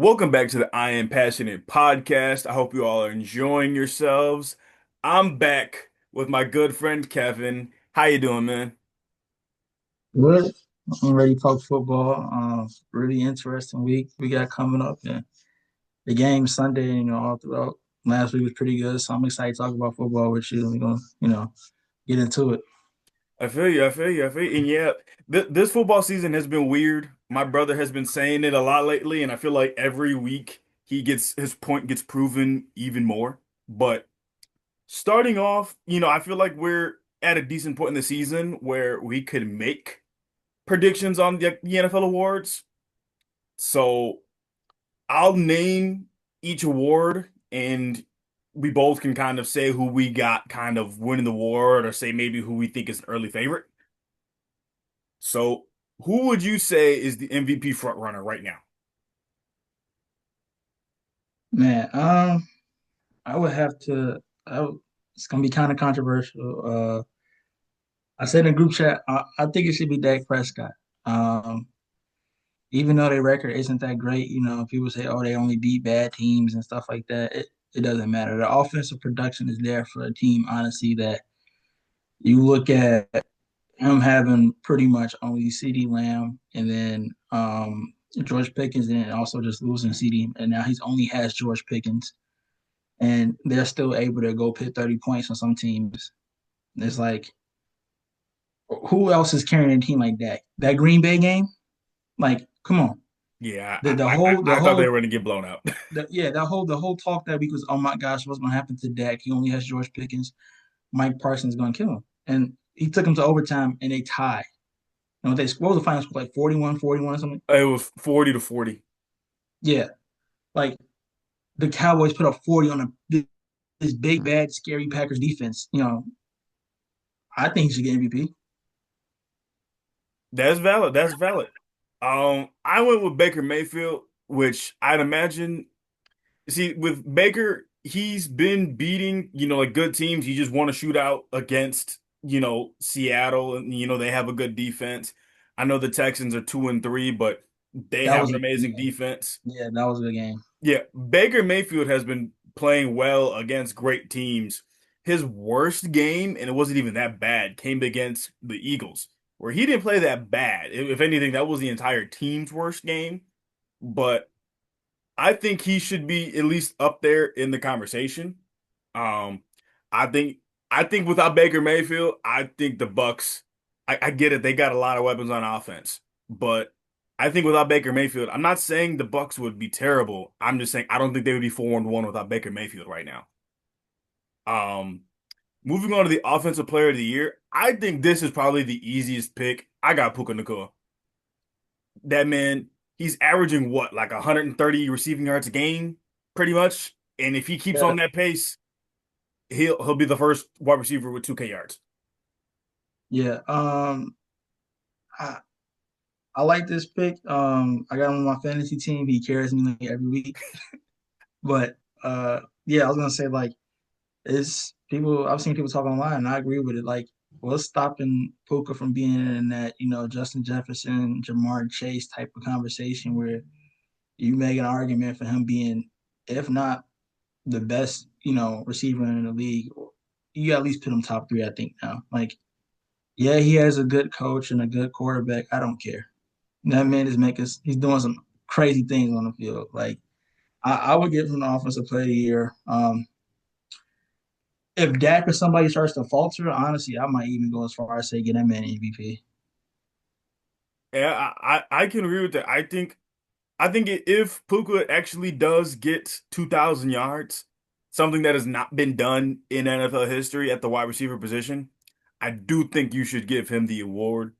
Welcome back to the I Am Passionate podcast. I hope you all are enjoying yourselves. I'm back with my good friend Kevin. How you doing, man? Good. I'm ready to talk football. Really interesting week we got coming up, and the game Sunday. All throughout last week was pretty good. So I'm excited to talk about football with you. We're gonna, get into it. I feel you. I feel you. I feel you. And yeah, this football season has been weird. My brother has been saying it a lot lately, and I feel like every week his point gets proven even more. But starting off, I feel like we're at a decent point in the season where we could make predictions on the NFL awards. So I'll name each award and we both can kind of say who we got kind of winning the award or say maybe who we think is an early favorite. So who would you say is the MVP front runner right now? Man, I would have to. It's gonna be kind of controversial. I said in group chat, I think it should be Dak Prescott. Um, even though their record isn't that great, people say, oh, they only beat bad teams and stuff like that. It doesn't matter. The offensive production is there for a team, honestly, that you look at him having pretty much only CeeDee Lamb and then George Pickens, and then also just losing CeeDee, and now he's only has George Pickens, and they're still able to go put 30 points on some teams. It's like, who else is carrying a team like that? That Green Bay game, like, come on. Yeah, The the I, whole the I thought they were whole going to get blown out. yeah, the whole talk that week was, oh my gosh, what's gonna happen to Dak? He only has George Pickens. Mike Parsons is gonna kill him, and he took him to overtime, and they tied. What was the final score, like 41-41 or something? It was 40 to 40. Yeah, like the Cowboys put up 40 on this big, bad, scary Packers defense. I think he should get MVP. That's valid. That's valid. I went with Baker Mayfield, which I'd imagine. See, with Baker, he's been beating, like good teams. He just won a shootout against, Seattle, and they have a good defense. I know the Texans are 2-3, but they That have was an a good amazing game. defense. Yeah, that was a good game. Yeah, Baker Mayfield has been playing well against great teams. His worst game, and it wasn't even that bad, came against the Eagles, where he didn't play that bad. If anything, that was the entire team's worst game. But I think he should be at least up there in the conversation. Um, I think I think without Baker Mayfield, I think the Bucks. I get it; they got a lot of weapons on offense, but I think without Baker Mayfield, I'm not saying the Bucks would be terrible. I'm just saying I don't think they would be 4-1 without Baker Mayfield right now. Um, Moving on to the Offensive Player of the Year, I think this is probably the easiest pick. I got Puka Nacua. That man, he's averaging what, like 130 receiving yards a game, pretty much. And if he keeps Yeah, on that pace, he'll be the first wide receiver with 2K yards. yeah. I, I like this pick. I got him on my fantasy team. He carries me like every week. But yeah, I was gonna say, like, it's people. I've seen people talk online, and I agree with it. Like, what's stopping Puka from being in that, Justin Jefferson, Jamar Chase type of conversation where you make an argument for him being, if not the best, receiver in the league, you at least put him top three, I think now. Like, yeah, he has a good coach and a good quarterback. I don't care. That man is he's doing some crazy things on the field. Like, I would give him the offensive player of the year. If Dak or somebody starts to falter, honestly, I might even go as far as say get that man MVP. Yeah, I can agree with that. I think if Puka actually does get 2,000 yards, something that has not been done in NFL history at the wide receiver position, I do think you should give him the award.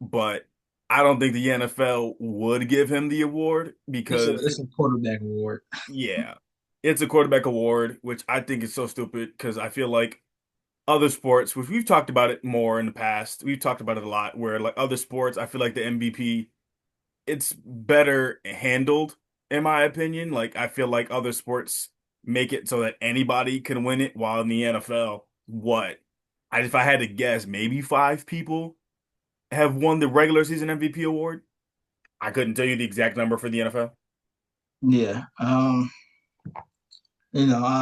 But I don't think the NFL would give him the award It's a because, it's a quarterback award. yeah, it's a quarterback award, which I think is so stupid because I feel like other sports, which we've talked about it more in the past, we've talked about it a lot, where like other sports, I feel like the MVP, it's better handled, in my opinion. Like, I feel like other sports make it so that anybody can win it, while in the NFL, what? If I had to guess, maybe five people have won the regular season MVP award. I couldn't tell you the exact number for the NFL. Yeah. I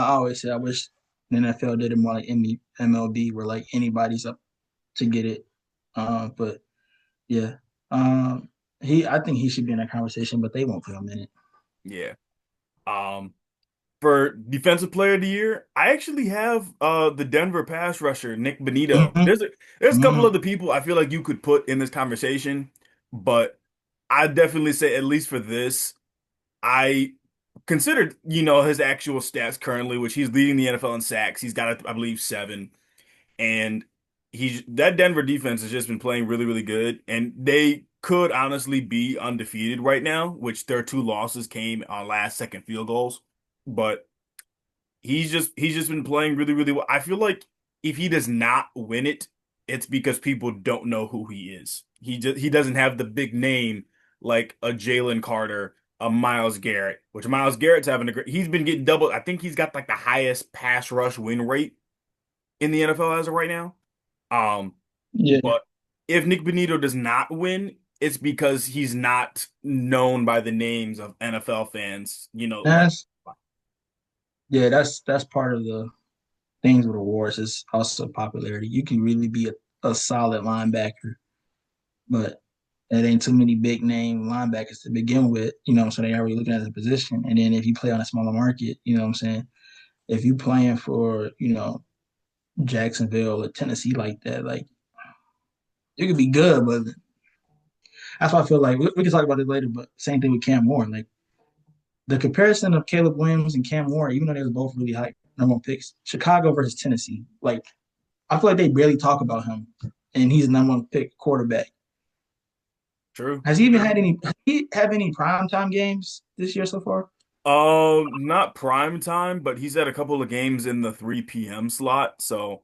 always say I wish the NFL did it more like MLB, where like anybody's up to get it. But yeah, I think he should be in that conversation, but they won't put him in it. Yeah. Um, for defensive player of the year, I actually have the Denver pass rusher, Nick Benito. Hmm. There's a couple Hmm. of the people I feel like you could put in this conversation, but I definitely say at least for this, I considered, his actual stats currently, which he's leading the NFL in sacks. He's got, I believe, seven. And he's that Denver defense has just been playing really, really good. And they could honestly be undefeated right now, which their two losses came on last second field goals. But he's just been playing really, really well. I feel like if he does not win it, it's because people don't know who he is. He doesn't have the big name like a Jalen Carter, a Myles Garrett, which Myles Garrett's having a great. He's been getting double. I think he's got like the highest pass rush win rate in the NFL as of right now. Um, Yeah, but if Nick Benito does not win, it's because he's not known by the names of NFL fans. Like that's that's part of the things with awards. Is also popularity. You can really be a solid linebacker, but it ain't too many big name linebackers to begin with. So they already looking at the position. And then if you play on a smaller market, you know what I'm saying? If you playing for, Jacksonville or Tennessee like that, like you could be good, but that's why I feel like we can talk about it later. But same thing with Cam Moore. Like the comparison of Caleb Williams and Cam Moore, even though they was both really high number one picks, Chicago versus Tennessee. Like I feel like they barely talk about him, and he's the number one pick quarterback. true, Has he even true. had any? Has he have any primetime games this year so far? Not prime time, but he's had a couple of games in the 3 p.m. slot, so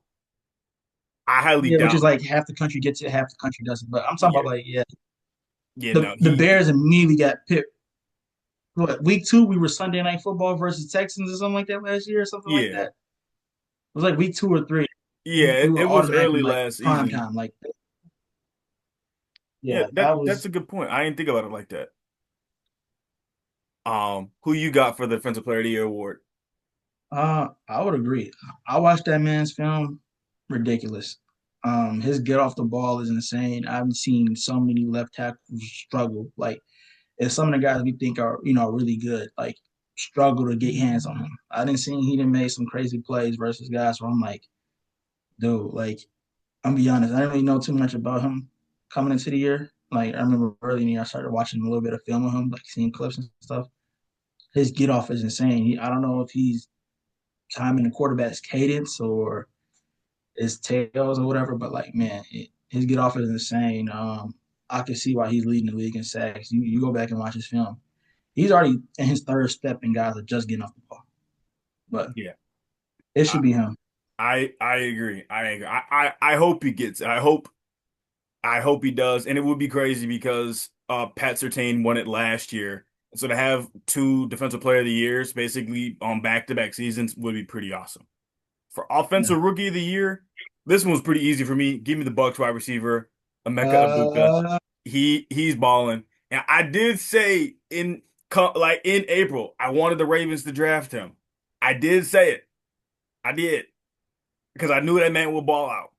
I highly Yeah, which is doubt. like half the country gets it, half the country doesn't. But I'm talking Yeah, about like, yeah, yeah, the no, the he, Bears immediately got picked. What, week two, we were Sunday night football versus Texans or something like that last year or something like yeah, that. It was like week two or three. yeah. We It, were it was automatically early like last prime season. time. Like, Yeah, yeah, that that's was. a good point. I didn't think about it like that. Who you got for the Defensive Player of the Year award? I would agree. I watched that man's film. Ridiculous. His get off the ball is insane. I haven't seen so many left tackles struggle. Like, if some of the guys we think are really good, like struggle to get hands on him. I didn't see he didn't make some crazy plays versus guys where I'm like, dude, like I'm be honest, I didn't really know too much about him coming into the year. Like I remember early in the year, I started watching a little bit of film of him, like seeing clips and stuff. His get off is insane. I don't know if he's timing the quarterback's cadence or his tails or whatever, but like man, his get off is insane. I can see why he's leading the league in sacks. You go back and watch his film. He's already in his third step, and guys are just getting off the ball. But Yeah, it I should be him. I agree. I agree. I hope he gets it. I hope he does. And it would be crazy because Pat Surtain won it last year. So to have two Defensive Player of the Years basically on back-to-back seasons would be pretty awesome. For Yeah. Offensive Rookie of the Year, this one was pretty easy for me. Give me the Bucks wide receiver, Emeka Egbuka. Uh, He's balling. And I did say in April, I wanted the Ravens to draft him. I did say it. I did because I knew that man would ball out.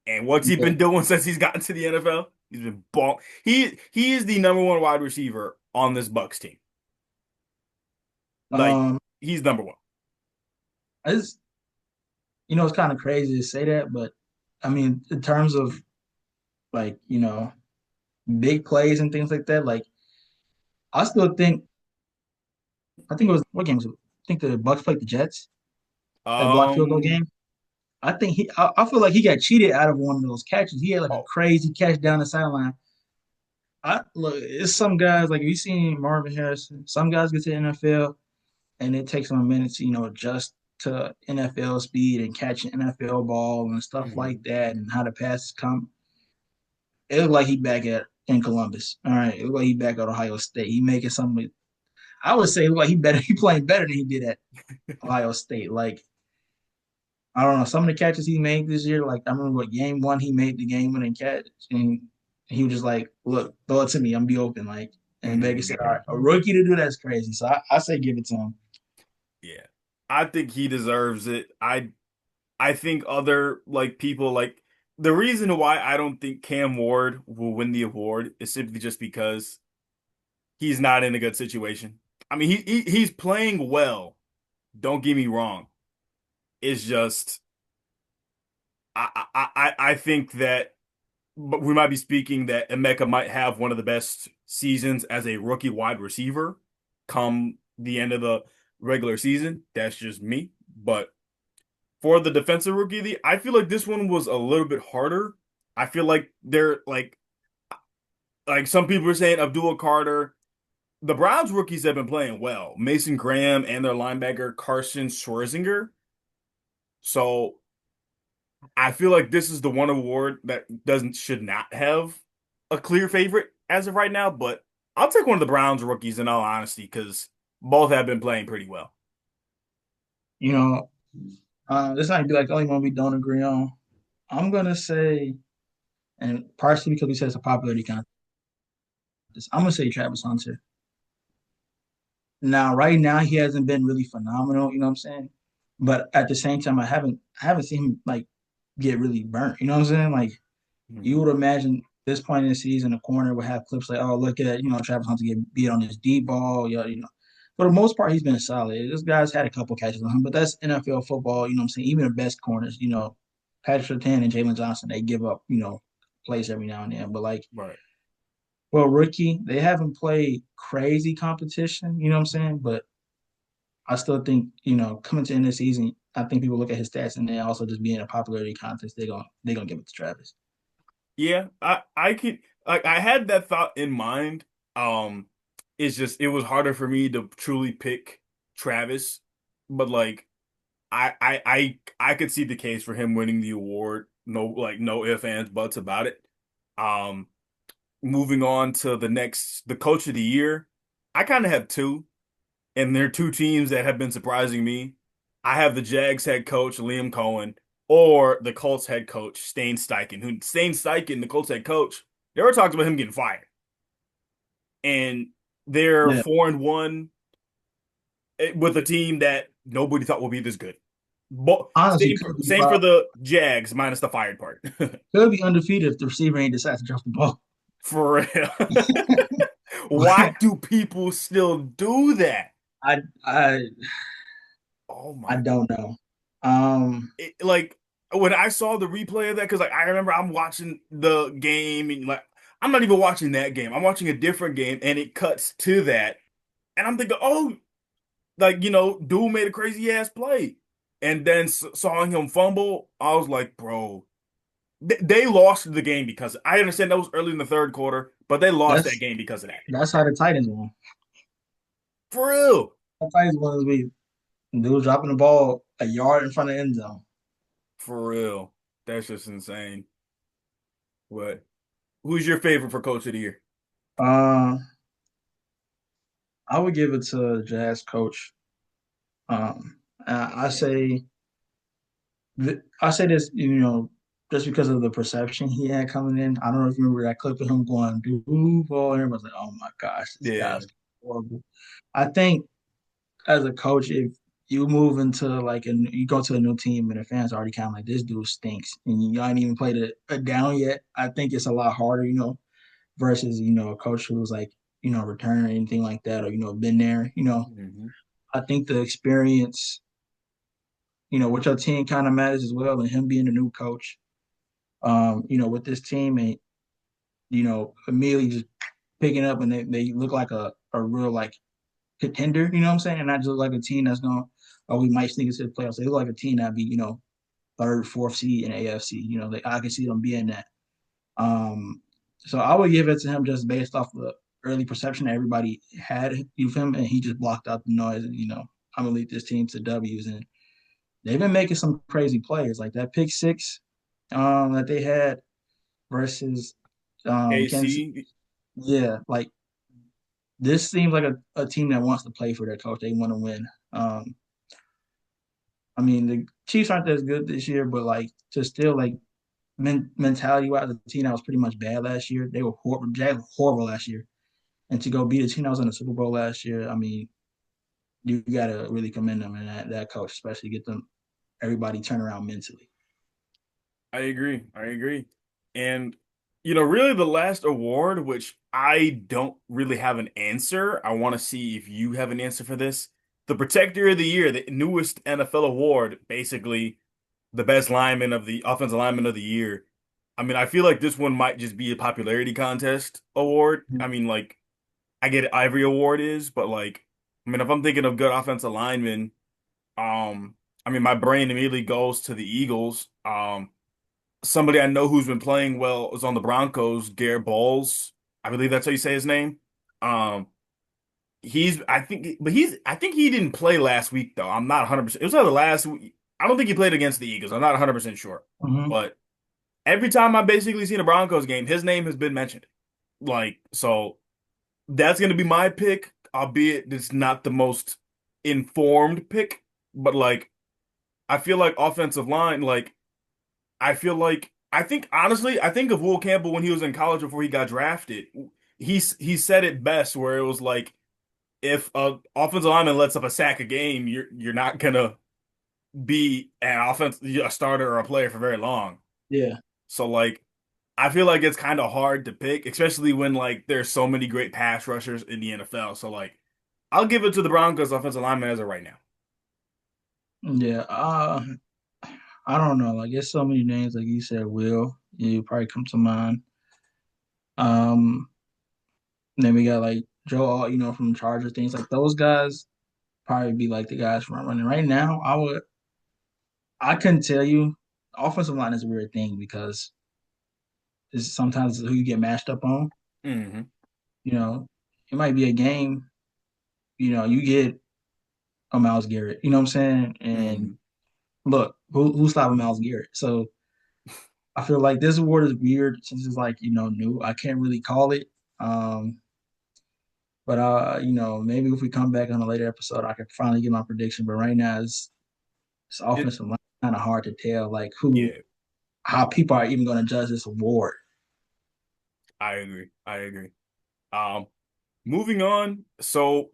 And what's he yeah. been doing since he's gotten to the NFL? He's been ball. He is the number one wide receiver on this Bucks team. Like Um, he's number one. it's it's kind of crazy to say that, but I mean, in terms of like big plays and things like that, like I still think I think it was what game was it? I think the Bucks played the Jets, that block field goal Um. game. I feel like he got cheated out of one of those catches. He had like a Oh. crazy catch down the sideline. I look, it's some guys like we seen Marvin Harrison. Some guys get to the NFL and it takes them a minute to adjust to NFL speed and catching NFL ball and stuff Mhm. like that and how the passes come. It looked like he back at in Columbus. All right, it looked like he back at Ohio State. He making something. I would say it looked like he playing better than he did at Ohio State. Like I don't know, some of the catches he made this year. Like I remember what game one he made the game winning catch and he was just like, look, throw it to me, I'm be open. Like And Vegas Mhm. said, all right, a rookie to do that's crazy. So I say give it to him. Yeah. I think he deserves it. I think other like people like the reason why I don't think Cam Ward will win the award is simply just because he's not in a good situation. I mean, he's playing well. Don't get me wrong. It's just I think that but we might be speaking that Emeka might have one of the best seasons as a rookie wide receiver come the end of the regular season. That's just me. But for the defensive rookie of the, I feel like this one was a little bit harder. I feel like they're like some people are saying Abdul Carter. The Browns rookies have been playing well. Mason Graham and their linebacker Carson Schwarzinger. So I feel like this is the one award that doesn't should not have a clear favorite as of right now, but I'll take one of the Browns rookies in all honesty because both have been playing pretty well. You know, this might be like the only one we don't agree on. I'm gonna say, and partially because we said it's a popularity contest, I'm gonna say Travis Hunter. Now, right now, he hasn't been really phenomenal. You know what I'm saying? But at the same time, I haven't seen him like get really burnt. You know what I'm saying? Like you Mhm. would imagine this point in the season, a corner would have clips like, "Oh, look at Travis Hunter get beat on his deep ball." For the most part, he's been solid. This guy's had a couple catches on him, but that's NFL football. You know what I'm saying? Even the best corners, Patrick Surtain and Jalen Johnson, they give up, plays every now and then. But like, Right. well, rookie, they haven't played crazy competition. You know what I'm saying? But I still think, coming to the end of the season, I think people look at his stats and then also just being a popularity contest, they're gonna give it to Travis. Yeah, I could like I had that thought in mind. Um, it's just it was harder for me to truly pick Travis, but like I could see the case for him winning the award. No, like no ifs, ands, buts about it. Um, moving on to the coach of the year. I kind of have two, and they're two teams that have been surprising me. I have the Jags head coach Liam Cohen or the Colts head coach Stain Steichen. Who Stain Steichen, the Colts head coach, there were talks about him getting fired, and they're Yeah, 4-1 with a team that nobody thought would be this good. But honestly, same could be same for five, the Jags minus the fired part. could be undefeated if the receiver ain't decides to drop the ball. For real. Why do people still do that? I I Oh I my. don't know. Um, Like when I saw the replay of that, because like I remember I'm watching the game and like I'm not even watching that game. I'm watching a different game and it cuts to that. And I'm thinking, oh, like, dude made a crazy ass play. And then saw him fumble. I was like, bro, they lost the game because I understand that was early in the third quarter, but they lost that that's game because of that. that's how the Titans won. For real. The Titans won this week. Dude dropping the ball a yard in front of the end zone. For real. That's just insane. What? Who's your favorite for coach of the year? Uh, I would give it to the Jazz coach. I say I say this, just because of the perception he had coming in. I don't know if you remember that clip of him going Duval, and everyone's like, "Oh my gosh, this Yeah. guy's horrible." I think as a coach, if you move into like and you go to a new team and the fans are already kind of like this dude stinks, and you ain't even played a down yet, I think it's a lot harder, versus a coach who's like return or anything like that, or been there. Hmm. I think the experience, with your team kind of matters as well, and him being the new coach, with this team and immediately just picking up and they look like a real like contender, you know what I'm saying? And not just like a team that's going, oh, we might sneak into the playoffs. They look like a team that'd be, third, fourth seed in AFC. I can see them being that. Um, so I would give it to him just based off the early perception that everybody had of him, and he just blocked out the noise. And I'm gonna lead this team to W's, and they've been making some crazy plays like that pick six that they had versus Kansas. KC. Yeah, like this seems like a team that wants to play for their coach. They want to win. I mean, the Chiefs aren't as good this year, but like just still like mentality wise, the team that was pretty much bad last year. They were horrible. Jags were horrible last year, and to go beat a team that was in the Super Bowl last year, I mean, you got to really commend them and that coach, especially get them everybody turn around mentally. I agree. I agree. And, really the last award, which I don't really have an answer, I want to see if you have an answer for this. The Protector of the Year, the newest NFL award, basically the best lineman of the offensive lineman of the year. I mean, I feel like this one might just be a popularity contest award. I mean, like, I get it, Ivory Award is, but like, I mean, if I'm thinking of good offensive linemen, um, I mean, my brain immediately goes to the Eagles. Somebody I know who's been playing well is on the Broncos, Garrett Bowles. I believe that's how you say his name. Um, I think he didn't play last week though. I'm not 100%. It was either last week. I don't think he played against the Eagles. I'm not 100% sure. Mm-hmm. But every time I've basically seen a Broncos game, his name has been mentioned. Like, so that's going to be my pick, albeit it's not the most informed pick. But like, I feel like offensive line, like, I think honestly, I think of Will Campbell when he was in college before he got drafted. He said it best where it was like if a offensive lineman lets up a sack a game, you're not gonna be a starter or a player for very long. Yeah. So like I feel like it's kind of hard to pick, especially when like there's so many great pass rushers in the NFL. So like I'll give it to the Broncos offensive lineman as of right now. Yeah. I don't know. Like, there's so many names, like you said, Will. You probably come to mind. Um, then we got like Joe, from Charger, things like those guys probably be like the guys from running. Right now, I couldn't tell you. Offensive line is a weird thing because it's sometimes who you get matched up on. Hmm. You know, it might be a game, you get a Miles Garrett, you know what I'm saying? And Hmm. look, who's stopping Miles Garrett? So I feel like this award is weird since it's like, new. I can't really call it. Um, but maybe if we come back on a later episode, I could finally get my prediction. But right now it's It offensive line kind of hard to tell like who Yeah, how people are even gonna judge this award. I agree. I agree. Um, Moving on. So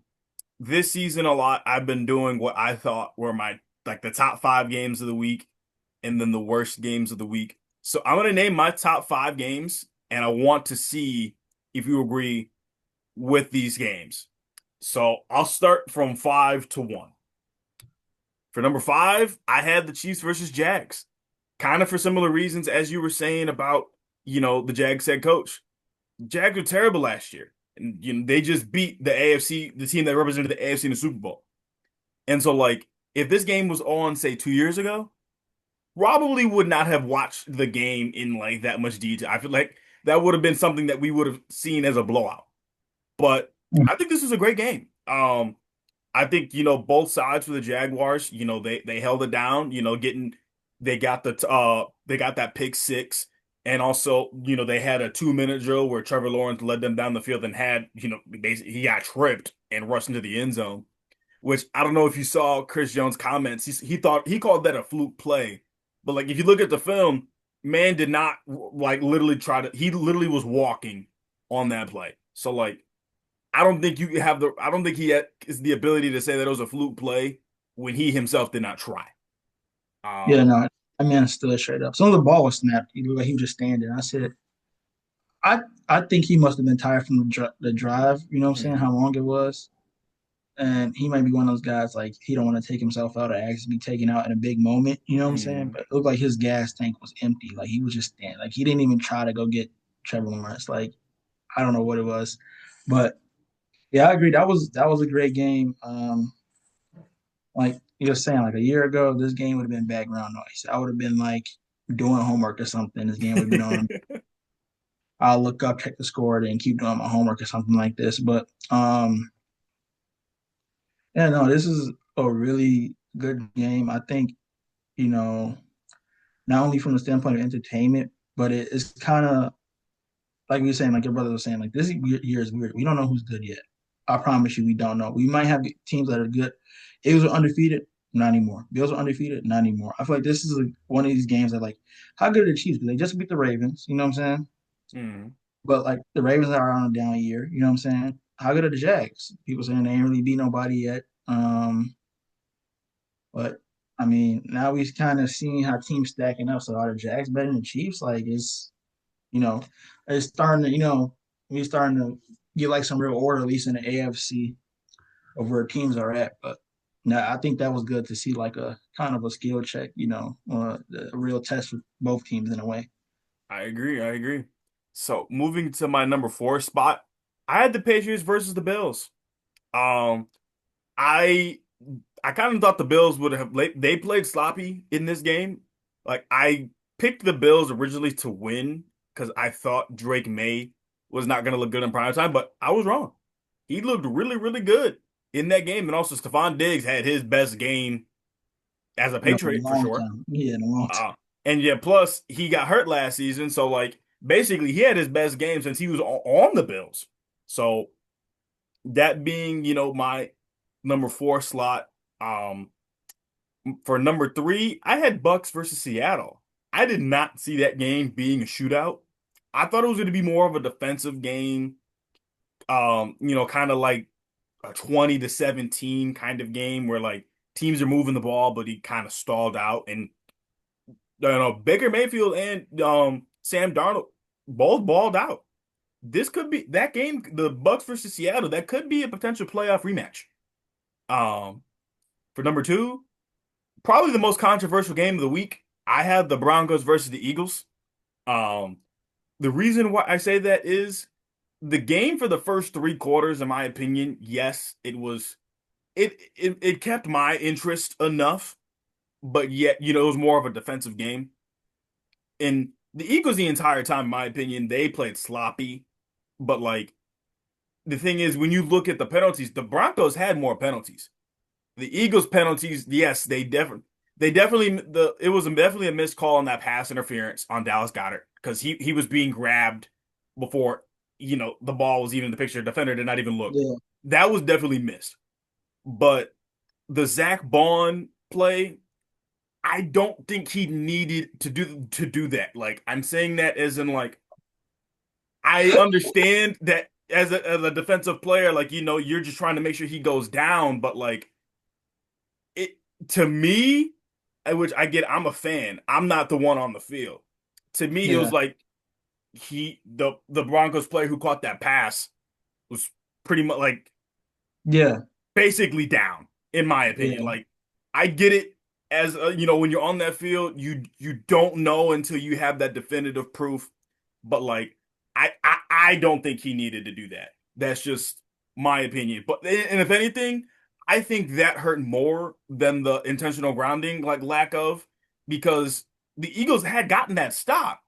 this season a lot, I've been doing what I thought were my like the top five games of the week and then the worst games of the week. So I'm gonna name my top five games, and I want to see if you agree with these games. So I'll start from five to one. For number five, I had the Chiefs versus Jags, kind of for similar reasons as you were saying about, the Jags head coach. Jags were terrible last year. And they just beat the AFC, the team that represented the AFC in the Super Bowl. And so like if this game was on, say, 2 years ago, probably would not have watched the game in like that much detail. I feel like that would have been something that we would have seen as a blowout. But I think this was a great game. I think, both sides for the Jaguars, they held it down, getting they got that pick six. And also, they had a 2 minute drill where Trevor Lawrence led them down the field and had, basically he got tripped and rushed into the end zone, which I don't know if you saw Chris Jones' comments. He thought he called that a fluke play. But like if you look at the film, man did not like literally he literally was walking on that play. So like I don't think is the ability to say that it was a fluke play when he himself did not try. Yeah, Um, no, I mean stood straight up. Some of the ball was snapped. He looked like he was just standing. I said, I I think he must have been tired from the drive. You know what I'm saying? mhm, How long it was, and he might be one of those guys like he don't want to take himself out or actually be taken out in a big moment. You know what I'm saying? mhm. But it looked like his gas tank was empty. Like he was just standing. Like he didn't even try to go get Trevor Lawrence. Like I don't know what it was, but yeah, I agree. That was a great game. Like you were saying, like a year ago, this game would have been background noise. I would have been like doing homework or something. This game would have been on. I'll look up, check the score, and keep doing my homework or something like this. But yeah, no, this is a really good game. I think you know, not only from the standpoint of entertainment, but it's kind of like we were saying, like your brother was saying, like this year is weird. We don't know who's good yet. I promise you, we don't know. We might have teams that are good. Eagles are undefeated, not anymore. Bills are undefeated, not anymore. I feel like this is like one of these games that like, how good are the Chiefs? Because they just beat the Ravens. You know what I'm saying? Mhm. But like the Ravens are on a down year. You know what I'm saying? how good are the Jags? People saying they ain't really beat nobody yet. But I mean, now we've kind of seen how teams stacking up. So are the Jags better than the Chiefs? Like you know, it's starting to, we starting to get like some real order, at least in the AFC, of where teams are at. But now I think that was good to see like a kind of a skill check, a real test for both teams in a way. I agree. I agree. So moving to my number four spot, I had the Patriots versus the Bills. Um, I I kind of thought the Bills would have they played sloppy in this game. Like I picked the Bills originally to win because I thought Drake May was not going to look good in prime time, but I was wrong. He looked really, really good in that game, and also Stephon Diggs had his best game as a In a Patriot for long sure. time. Yeah, in a long time. Uh, and yeah, plus he got hurt last season, so like basically he had his best game since he was on the Bills. So that being, my number four slot. Um, for number three, I had Bucks versus Seattle. I did not see that game being a shootout. I thought it was going to be more of a defensive game. Kind of like a 20-17 kind of game where like teams are moving the ball, but he kind of stalled out. And Baker Mayfield and Sam Darnold both balled out. This could be that game, the Bucks versus Seattle. That could be a potential playoff rematch. Um, for number two, probably the most controversial game of the week. I have the Broncos versus the Eagles. Um, the reason why I say that is the game for the first three quarters, in my opinion, yes, it kept my interest enough, but yet, it was more of a defensive game. And the Eagles the entire time, in my opinion, they played sloppy. But like the thing is, when you look at the penalties, the Broncos had more penalties. The Eagles penalties, yes, they definitely it was definitely a missed call on that pass interference on Dallas Goedert because he was being grabbed before the ball was even in the picture. The defender did not even look. Yeah, That was definitely missed. But the Zach Bond play, I don't think he needed to do that. Like I'm saying that as in like I understand that as a defensive player, like you're just trying to make sure he goes down, but like it to me, which I get, I'm a fan. I'm not the one on the field. To me, it yeah, was like the Broncos player who caught that pass was pretty much like yeah, basically down, in my opinion. yeah, Like I get it as when you're on that field, you don't know until you have that definitive proof. But like I don't think he needed to do that. That's just my opinion. But and if anything, I think that hurt more than the intentional grounding, like lack of, because the Eagles had gotten that stop.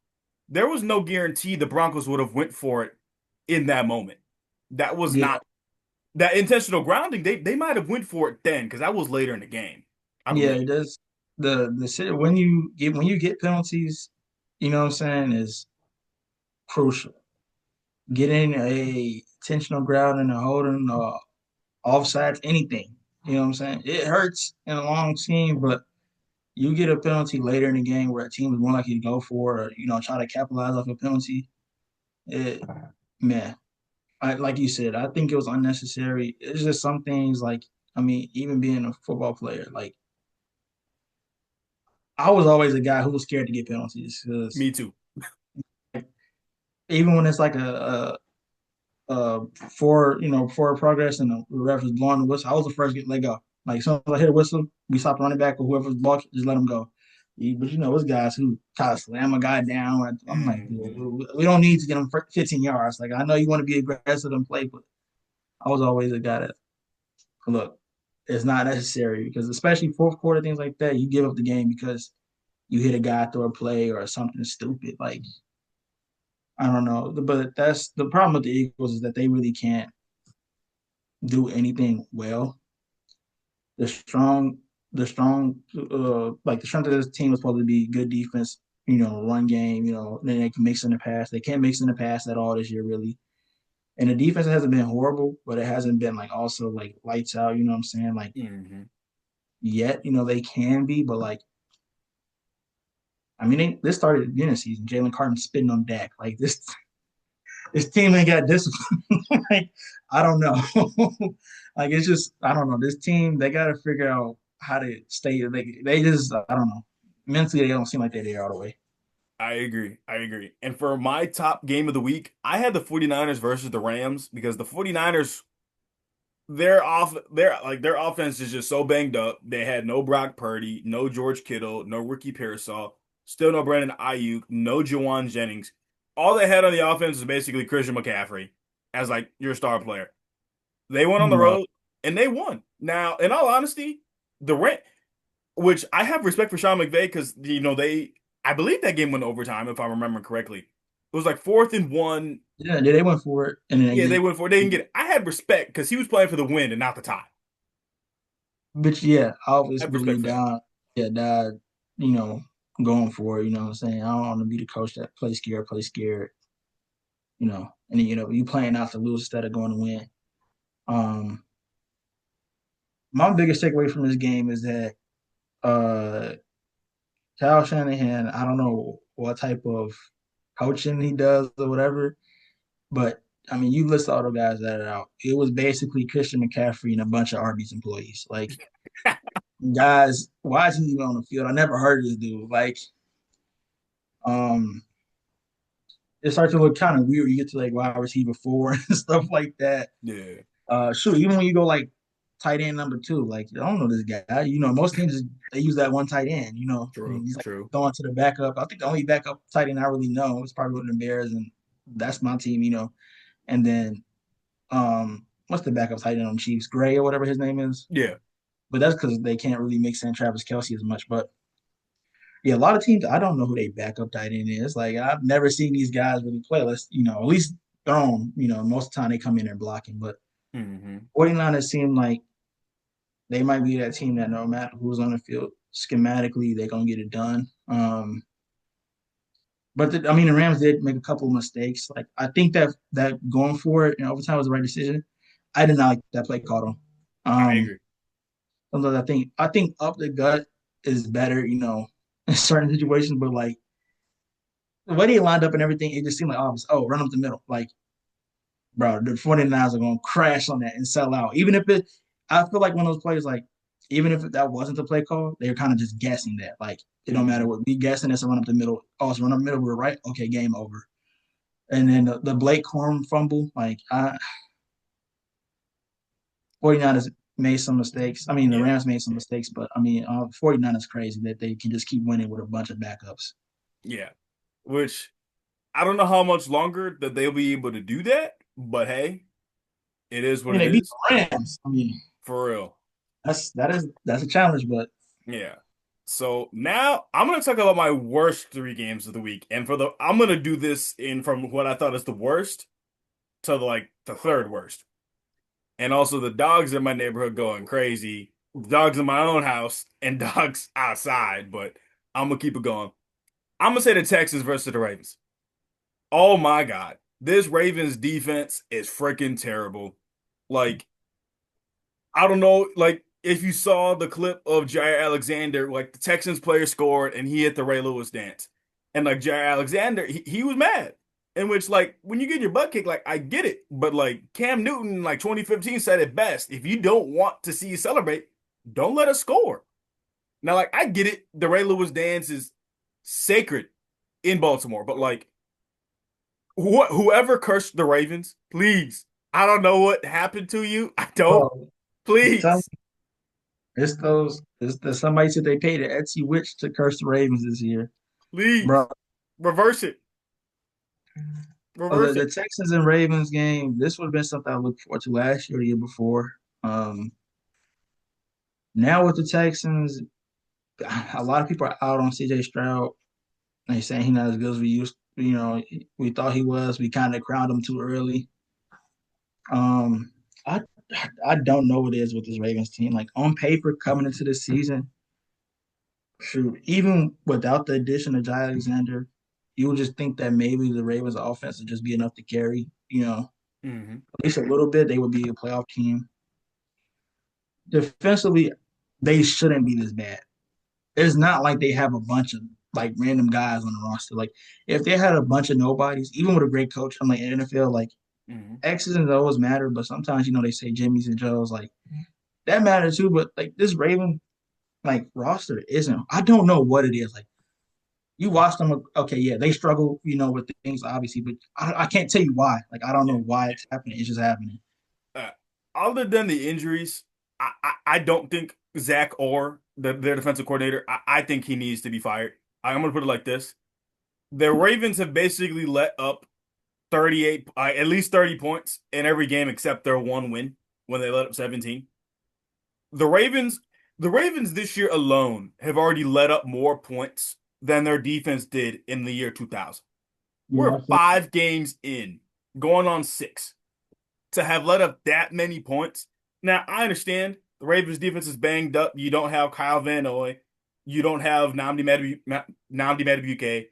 There was no guarantee the Broncos would have went for it in that moment. That was yeah, not that intentional grounding. They might have went for it then because that was later in the game, I yeah. believe. It does when you get penalties, you know what I'm saying, is crucial. Getting a intentional ground and a holding, offsides, anything. You know what I'm saying? It hurts in a long scheme, but you get a penalty later in the game where a team is more likely to go for it or try to capitalize off a penalty. It man, like you said, I think it was unnecessary. It's just some things like I mean, even being a football player, like I was always a guy who was scared to get penalties because Me too. even when it's like for progress and the ref is blowing the whistle, I was the first to get let go. Like as soon as I hear the whistle, we stop running back or whoever's blocking, just let them go. But there's guys who try to slam a guy down. I'm like, Mhm. we don't need to get them 15 yards. Like I know you want to be aggressive and play, but I was always a guy that look, it's not necessary because especially fourth quarter things like that, you give up the game because you hit a guy through a play or something stupid. Like I don't know, but that's the problem with the Eagles is that they really can't do anything well. The strong, like the strength of this team is supposed to be good defense, run game, then they can mix in the pass. They can't mix in the pass at all this year, really. And the defense hasn't been horrible, but it hasn't been like also like lights out, you know what I'm saying? Like Mhm. yet, they can be, but like I mean, this started at the beginning of the season. Jalen Carter spitting on Dak. Like this, This team ain't got discipline. Like, I don't know. Like, it's just I don't know. This team, they got to figure out how to stay. They just I don't know. Mentally, they don't seem like they're there all the way. I agree. I agree. And for my top game of the week, I had the 49ers versus the Rams because the 49ers, their offense is just so banged up. They had no Brock Purdy, no George Kittle, no Ricky Pearsall, still no Brandon Ayuk, no Jawan Jennings. All they had on the offense is basically Christian McCaffrey as like your star player. They went on the Bro, road and they won. Now, in all honesty, the rent, which I have respect for Sean McVay because I believe that game went to overtime if I remember correctly. It was like fourth and one. yeah, they went for it, and then Yeah, they went for it. They didn't get it. I had respect because he was playing for the win and not the tie. but yeah, I I always have respect believe for that. down, yeah, died, you know, going for it. You know what I'm saying? I don't want to be the coach that play scared. And then, you playing out to lose instead of going to win. Um, my biggest takeaway from this game is that uh Kyle Shanahan, I don't know what type of coaching he does or whatever, but I mean, you list all the guys that are out. It was basically Christian McCaffrey and a bunch of Arby's employees. Like, guys, why is he even on the field? I never heard of this dude. Like, um, it starts to look kind of weird. You get to like wide receiver four and stuff like that. Yeah, Shoot, even when you go like tight end number two, like I don't know this guy. Most teams they use that one tight end. true, And he's like true. throwing to the backup. I think the only backup tight end I really know is probably with the Bears, and that's my team. And then what's the backup tight end on the Chiefs? Gray or whatever his name is. Yeah, But that's because they can't really mix in Travis Kelce as much. But yeah, a lot of teams I don't know who they backup tight end is. Like I've never seen these guys really play. Let's at least thrown. Most of the time they come in there blocking, but hmm 49ers seem like they might be that team that no matter who's on the field, schematically they're gonna get it done. But I mean, the Rams did make a couple of mistakes. Like I think that going for it in overtime was the right decision. I did not like that play call though. I Um, agree. Sometimes I think up the gut is better, in certain situations. But like the way they lined up and everything, it just seemed like run up the middle. Like, bro, the 49ers are gonna crash on that and sell out. I feel like one of those players, like, even if that wasn't the play call, they're kind of just guessing that. Like, it don't matter hmm what we guessing, it's a run up the middle. Oh, it's a run up the middle, we're right. Okay, game over. And then the Blake Corum fumble, like 49ers made some mistakes. I mean, the Yeah, Rams made some mistakes, but I mean, 49ers crazy that they can just keep winning with a bunch of backups. yeah. Which I don't know how much longer that they'll be able to do that, but hey, it is I what mean, it they beat is. the Rams. I mean, For real. that's a challenge, but Yeah. So now I'm gonna talk about my worst three games of the week, and I'm gonna do this in from what I thought is the worst to the third worst, and also the dogs in my neighborhood going crazy, dogs in my own house, and dogs outside. But I'm gonna keep it going. I'm gonna say the Texans versus the Ravens. Oh my God, this Ravens defense is freaking terrible. Like I don't know, like if you saw the clip of Jair Alexander, like the Texans player scored and he hit the Ray Lewis dance. And like Jair Alexander, he was mad. In which, like, when you get your butt kicked, like, I get it. But like Cam Newton, like 2015 said it best. If you don't want to see you celebrate, don't let us score. Now, like, I get it. The Ray Lewis dance is sacred in Baltimore, but like whoever cursed the Ravens, please. I don't know what happened to you. I don't. bro, I'm telling Please. you, it's somebody said they paid an Etsy witch to curse the Ravens this year, Please bro. reverse it. Oh, the, Reverse the it. Texans and Ravens game, this would have been something I looked forward to last year, or the year before. Um, Now with the Texans, a lot of people are out on CJ Stroud. They saying he's not as good as we used. We thought he was. We kind of crowned him too early. Um, I I don't know what it is with this Ravens team. Like on paper, coming into this season, shoot, even without the addition of Jai Alexander, you would just think that maybe the Ravens offense would just be enough to carry. Hmm At least a little bit. They would be a playoff team. Defensively, they shouldn't be this bad. It's not like they have a bunch of like random guys on the roster. Like if they had a bunch of nobodies, even with a great coach, I'm like in the NFL, like Hmm. X's and O's matter, but sometimes they say Jimmys and Joes, like that matters too. But like this Raven like roster isn't. I don't know what it is. Like you watch them, okay, yeah, they struggle, with things obviously, but I can't tell you why. Like I don't know why it's happening. It's just happening. Uh, Other than the injuries, I don't think Zach Orr, their defensive coordinator, I think he needs to be fired. I'm going to put it like this. The Ravens have basically let up 38, at least 30 points in every game except their one win when they let up 17. The Ravens, the Ravens this year alone have already let up more points than their defense did in the year 2000. Yeah, We're I feel 5 games in, going on 6, to have let up that many points. Now, I understand the Ravens defense is banged up. You don't have Kyle Van Noy. You don't have Nnamdi Madubuike.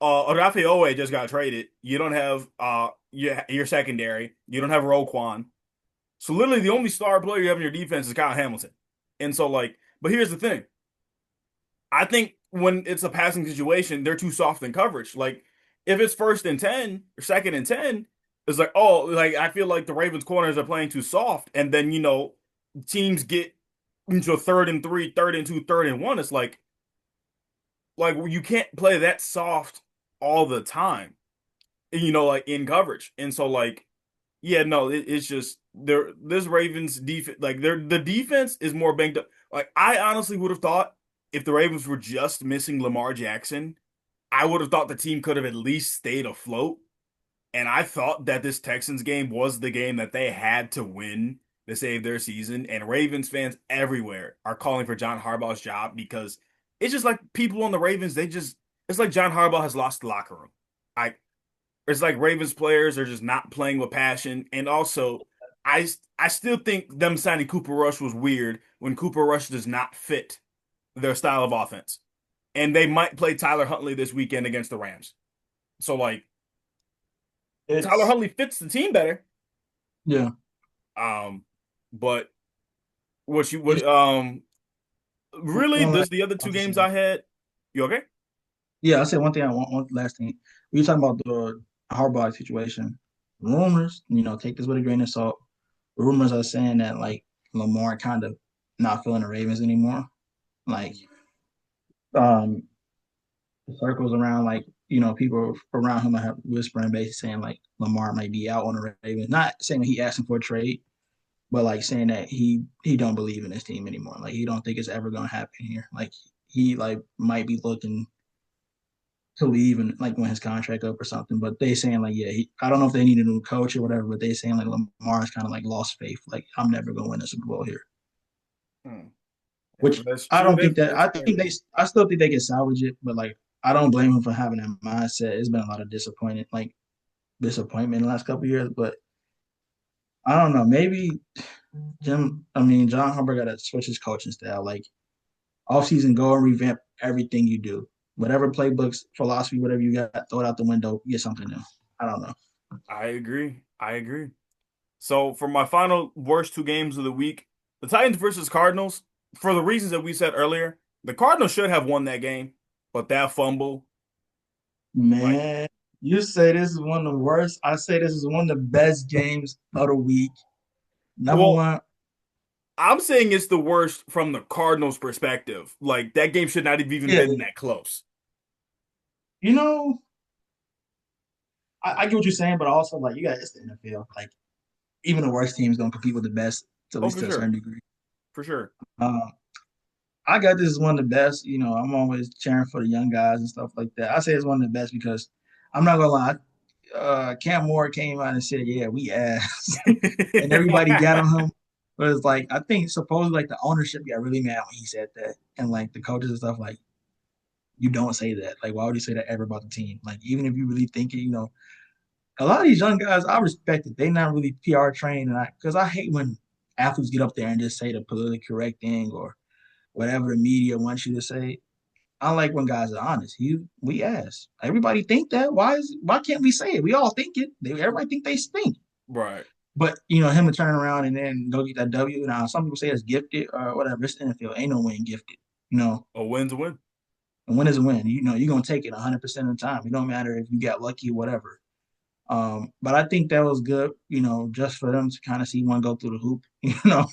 Odafe Owe just got traded. You don't have your secondary. You don't have Roquan. So literally the only star player you have in your defense is Kyle Hamilton. And so but here's the thing. I think when it's a passing situation, they're too soft in coverage. Like if it's 1st and 10 or 2nd and 10, it's like, oh, like I feel like the Ravens corners are playing too soft. And then, teams get into 3rd and 3, 3rd and 2, 3rd and 1. It's like you can't play that soft all the time, like in coverage. And so yeah, no, it's just this Ravens defense, like the defense is more banged up. Like I honestly would have thought if the Ravens were just missing Lamar Jackson, I would have thought the team could have at least stayed afloat. And I thought that this Texans game was the game that they had to win to save their season. And Ravens fans everywhere are calling for John Harbaugh's job because it's just like people on the Ravens, it's like John Harbaugh has lost the locker room. I It's like Ravens players are just not playing with passion. And also, I still think them signing Cooper Rush was weird when Cooper Rush does not fit their style of offense. And they might play Tyler Huntley this weekend against the Rams. So Tyler it's Huntley fits the team better. yeah. Um, but what you It's would really one last this the other thing two to games say. I had. You okay? Yeah, I said one thing. I want one last thing. We were talking about the Harbaugh situation. Rumors, take this with a grain of salt. Rumors are saying that like Lamar kind of not feeling the Ravens anymore. Like um the circles around like people around him have whispering basically saying like Lamar might be out on the Ravens. Not saying that he asking for a trade, but like saying that he don't believe in this team anymore. Like he don't think it's ever gonna happen here. Like he like might be looking to leave and like when his contract up or something. But they saying like, yeah, I don't know if they need a new coach or whatever, but they saying like Lamar's kind of like lost faith. Like I'm never gonna win a Super Bowl here. Hmm. If Which that's I true, don't think that that's fair. I still think they can salvage it, but like I don't blame him for having that mindset. It's been a lot of disappointment in the last couple of years, but I don't know. Maybe John Harbaugh got to switch his coaching style. Like offseason, go and revamp everything you do. Whatever playbooks, philosophy, whatever you got, throw it out the window, get something new. I don't know. I agree. I agree. So for my final worst two games of the week, the Titans versus Cardinals, for the reasons that we said earlier, the Cardinals should have won that game, but that fumble, like, Man, you say this is one of the worst. I say this is one of the best games of the week. Number well, one, I'm saying it's the worst from the Cardinals' perspective. Like that game should not have even yeah, been that close. you know, I get what you're saying, but also like you got it's the NFL. Like even the worst teams don't compete with the best, at Oh, least for to a certain sure, degree. for sure. Uh, I got this as one of the best. I'm always cheering for the young guys and stuff like that. I say it's one of the best because I'm not gonna lie. Cam Moore came out and said, "Yeah, we ass," and everybody got on him. But it's like I think supposedly like the ownership got really mad when he said that, and like the coaches and stuff like you don't say that. Like why would you say that ever about the team? Like even if you really think it, a lot of these young guys I respect it. They not really PR trained, and because I hate when athletes get up there and just say the politically correct thing or whatever the media wants you to say. I like when guys are honest. We ask. Everybody think that. Why can't we say it? We all think it. Everybody think they stink. Right. But him to turn around and then go get that W. Now some people say it's gifted or whatever. It's the NFL. Ain't no win gifted. You know. A win's a win. And win is a win. You know, you're gonna take it 100% of the time. It don't matter if you got lucky or whatever. But I think that was good, you know, just for them to kind of see one go through the hoop, you know,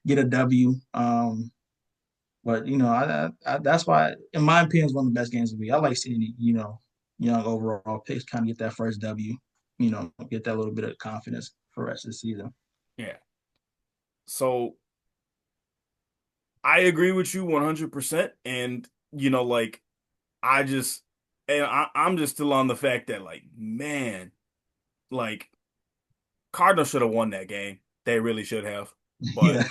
get a W. But you know, that's why, in my opinion, it's one of the best games of the week. I like seeing, you know, young overall picks kind of get that first W, you know, get that little bit of confidence for the rest of the season. Yeah. So I agree with you 100%. And, like, I just, and I'm just still on the fact that, like, man, like, Cardinals should have won that game. They really should have. But Yeah,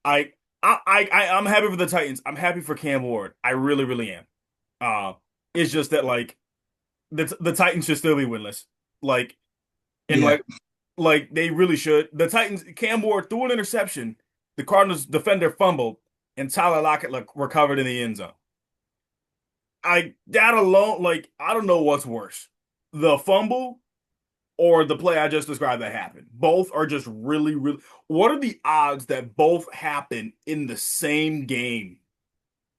I, I'm happy for the Titans. I'm happy for Cam Ward. I really, really am. Uh, it's just that, like, the Titans should still be winless. Like, and yeah, like they really should. The Titans, Cam Ward threw an interception. The Cardinals defender fumbled, and Tyler Lockett like recovered in the end zone. That alone, like I don't know what's worse, the fumble or the play I just described that happened. Both are just really, really. What are the odds that both happen in the same game?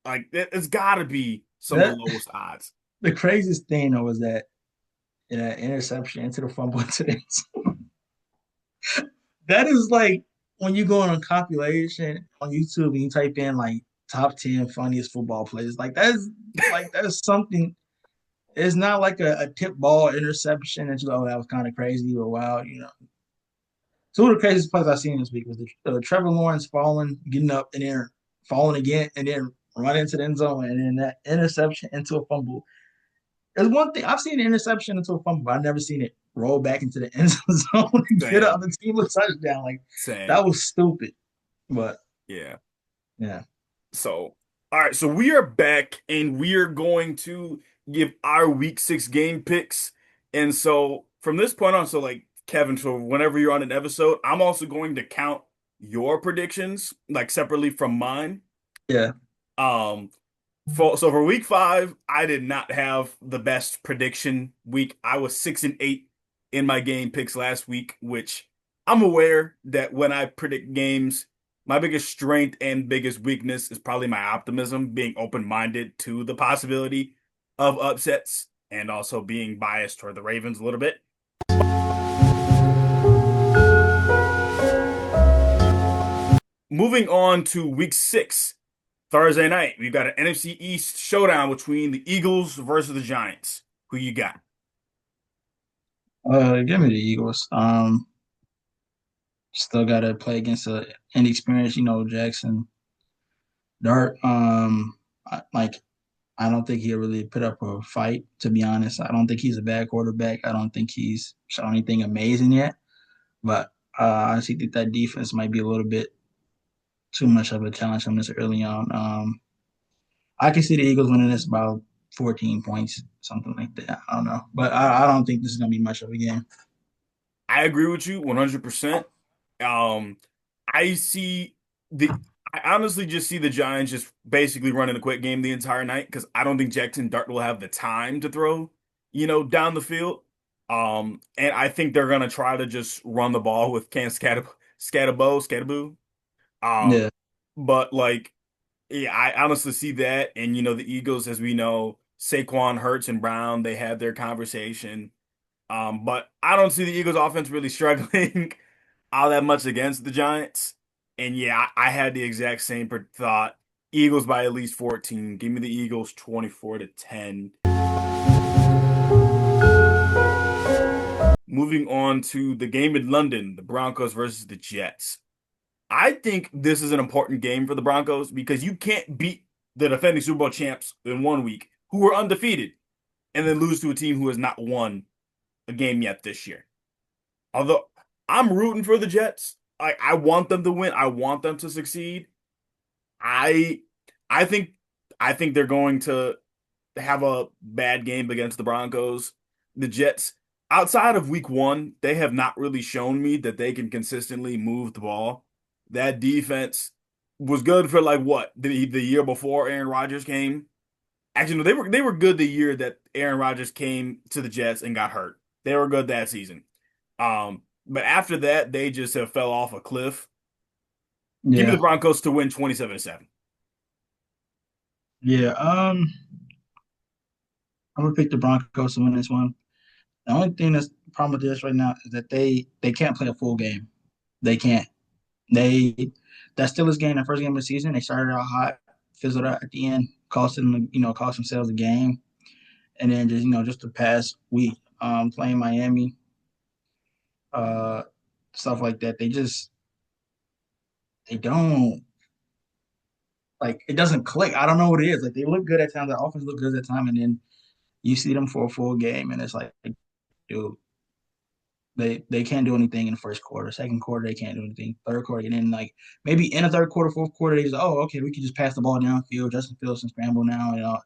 Like it's got to be some of that the lowest odds. the craziest thing though was that interception into the fumble into the that is like when you go on a compilation on YouTube and you type in like top 10 funniest football plays, like that's something. It's not like a tip ball interception that you go, oh, that was kind of crazy or wild, you know. Two of the craziest plays I've seen this week was the Trevor Lawrence falling, getting up, and then falling again, and then running into the end zone, and then that interception into a fumble. There's one thing I've seen an interception into a fumble, but I've never seen it roll back into the end zone and get Same, up the team a touchdown. Like same. that was stupid. But Yeah. yeah, So, all right. So we are back and we are going to give our week 6 game picks. And so from this point on, so like Kevin, so whenever you're on an episode, I'm also going to count your predictions like separately from mine. yeah. Um, so for week 5, I did not have the best prediction week. I was 6-8 in my game picks last week, which I'm aware that when I predict games, my biggest strength and biggest weakness is probably my optimism, being open-minded to the possibility of upsets and also being biased toward the Ravens a little bit. Moving on to week 6. Thursday night, we've got an NFC East showdown between the Eagles versus the Giants. Who you got? Give me the Eagles. Still got to play against a inexperienced, you know, Jackson Dart. Like I don't think he'll really put up a fight. To be honest, I don't think he's a bad quarterback. I don't think he's shown anything amazing yet. But I actually think that defense might be a little bit too much of a challenge on this early on. I can see the Eagles winning this about 14 points, something like that. I don't know, but I don't think this is gonna be much of a game. I agree with you 100%. Um, I see the. I honestly just see the Giants just basically running a quick game the entire night because I don't think Jackson Dart will have the time to throw, down the field. And I think they're gonna try to just run the ball with Cam Skattebo. Um, Yeah, but like, yeah, I honestly see that. And the Eagles, as we know, Saquon, Hurts, and Brown, they had their conversation. But I don't see the Eagles offense really struggling all that much against the Giants. And yeah, I had the exact same thought. Eagles by at least 14. Give me the Eagles 24-10. Moving on to the game in London, the Broncos versus the Jets. I think this is an important game for the Broncos because you can't beat the defending Super Bowl champs in one week who were undefeated and then lose to a team who has not won a game yet this year. Although I'm rooting for the Jets. I want them to win. I want them to succeed. I I think I think they're going to have a bad game against the Broncos. The Jets, outside of week 1, they have not really shown me that they can consistently move the ball. That defense was good for like what? The year before Aaron Rodgers came. Actually, no, they were good the year that Aaron Rodgers came to the Jets and got hurt. They were good that season. But after that, they just have fell off a cliff. Give me the yeah, Broncos to win 27-7. yeah. I'm gonna pick the Broncos to win this one. The only thing that's the problem with this right now is that they can't play a full game. They can't. They that Steelers game, the first game of the season, they started out hot, fizzled out at the end, cost themselves a game, and then just the past week, playing Miami, uh, stuff like that. They don't like it doesn't click. I don't know what it is. Like they look good at times, the offense look good at times, and then you see them for a full game, and it's like, dude, they can't do anything in the first quarter. Second quarter, they can't do anything. Third quarter, and then like maybe in the third quarter, fourth quarter, they just okay, we can just pass the ball downfield. Justin Fields can scramble now.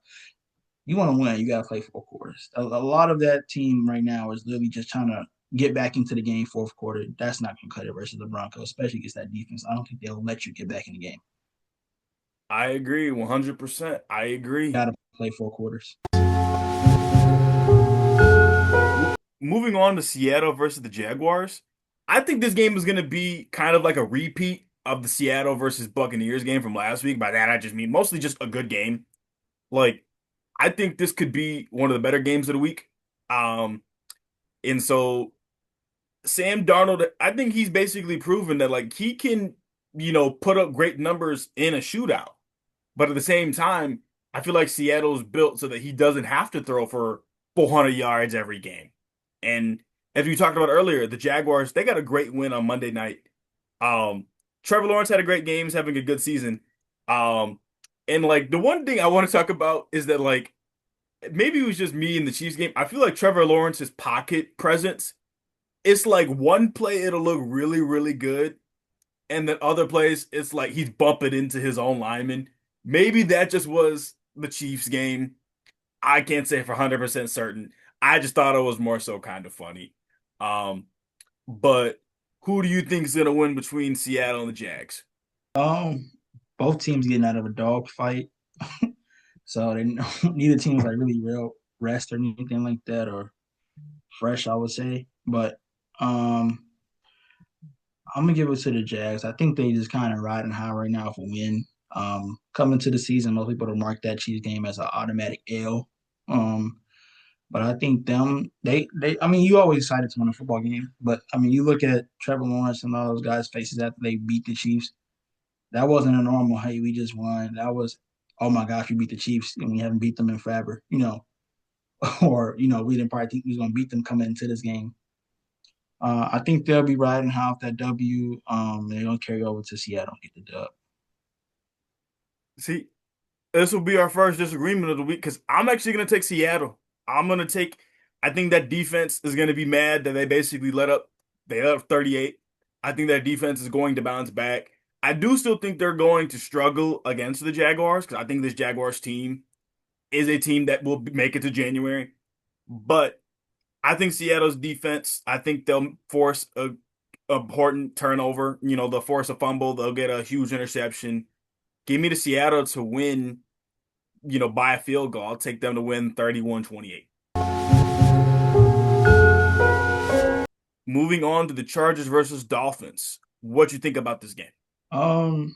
You want to win, you got to play four quarters. A lot of that team right now is literally just trying to get back into the game fourth quarter. That's not going to cut it versus the Broncos, especially against that defense. I don't think they'll let you get back in the game. I agree 100%. I agree. Got to play four quarters. Moving on to Seattle versus the Jaguars, I think this game is going to be kind of like a repeat of the Seattle versus Buccaneers game from last week. By that, I just mean mostly just a good game. Like, I think this could be one of the better games of the week. Um, and so Sam Darnold, I think he's basically proven that like he can, put up great numbers in a shootout. But at the same time, I feel like Seattle's built so that he doesn't have to throw for 400 yards every game. And as we talked about earlier, the Jaguars, they got a great win on Monday night. Um, Trevor Lawrence had a great game, he's having a good season. Um, and like the one thing I want to talk about is that like maybe it was just me in the Chiefs game. I feel like Trevor Lawrence's pocket presence, it's like one play it'll look really, really good, and then other plays it's like he's bumping into his own lineman. Maybe that just was the Chiefs game. I can't say for 100% certain. I just thought it was more so kind of funny. Um, but who do you think is gonna win between Seattle and the Jags? Um, both teams getting out of a dog fight, so they neither team is like really real rest or anything like that or fresh, I would say. But um, I'm gonna give it to the Jags. I think they just kind of riding high right now for win. Coming to the season, most people will mark that Chiefs game as an automatic L. Um, but I think they I mean, you always excited to win a football game, but I mean, you look at Trevor Lawrence and all those guys' faces after they beat the Chiefs. That wasn't a normal, hey, we just won. That was, oh my gosh, we beat the Chiefs and we haven't beat them in forever, or we didn't probably think we was gonna beat them coming into this game. I think they'll be riding high off that W. They're gonna carry over to Seattle and get the dub. See, this will be our first disagreement of the week because I'm actually gonna take Seattle. I'm gonna take. I think that defense is gonna be mad that they basically let up. They let up 38. I think that defense is going to bounce back. I do still think they're going to struggle against the Jaguars because I think this Jaguars team is a team that will make it to January. But I think Seattle's defense, I think they'll force a important turnover. They'll force a fumble. They'll get a huge interception. Give me the Seattle to win, by a field goal. I'll take them to win 31-28. Moving on to the Chargers versus Dolphins. What you think about this game? Um,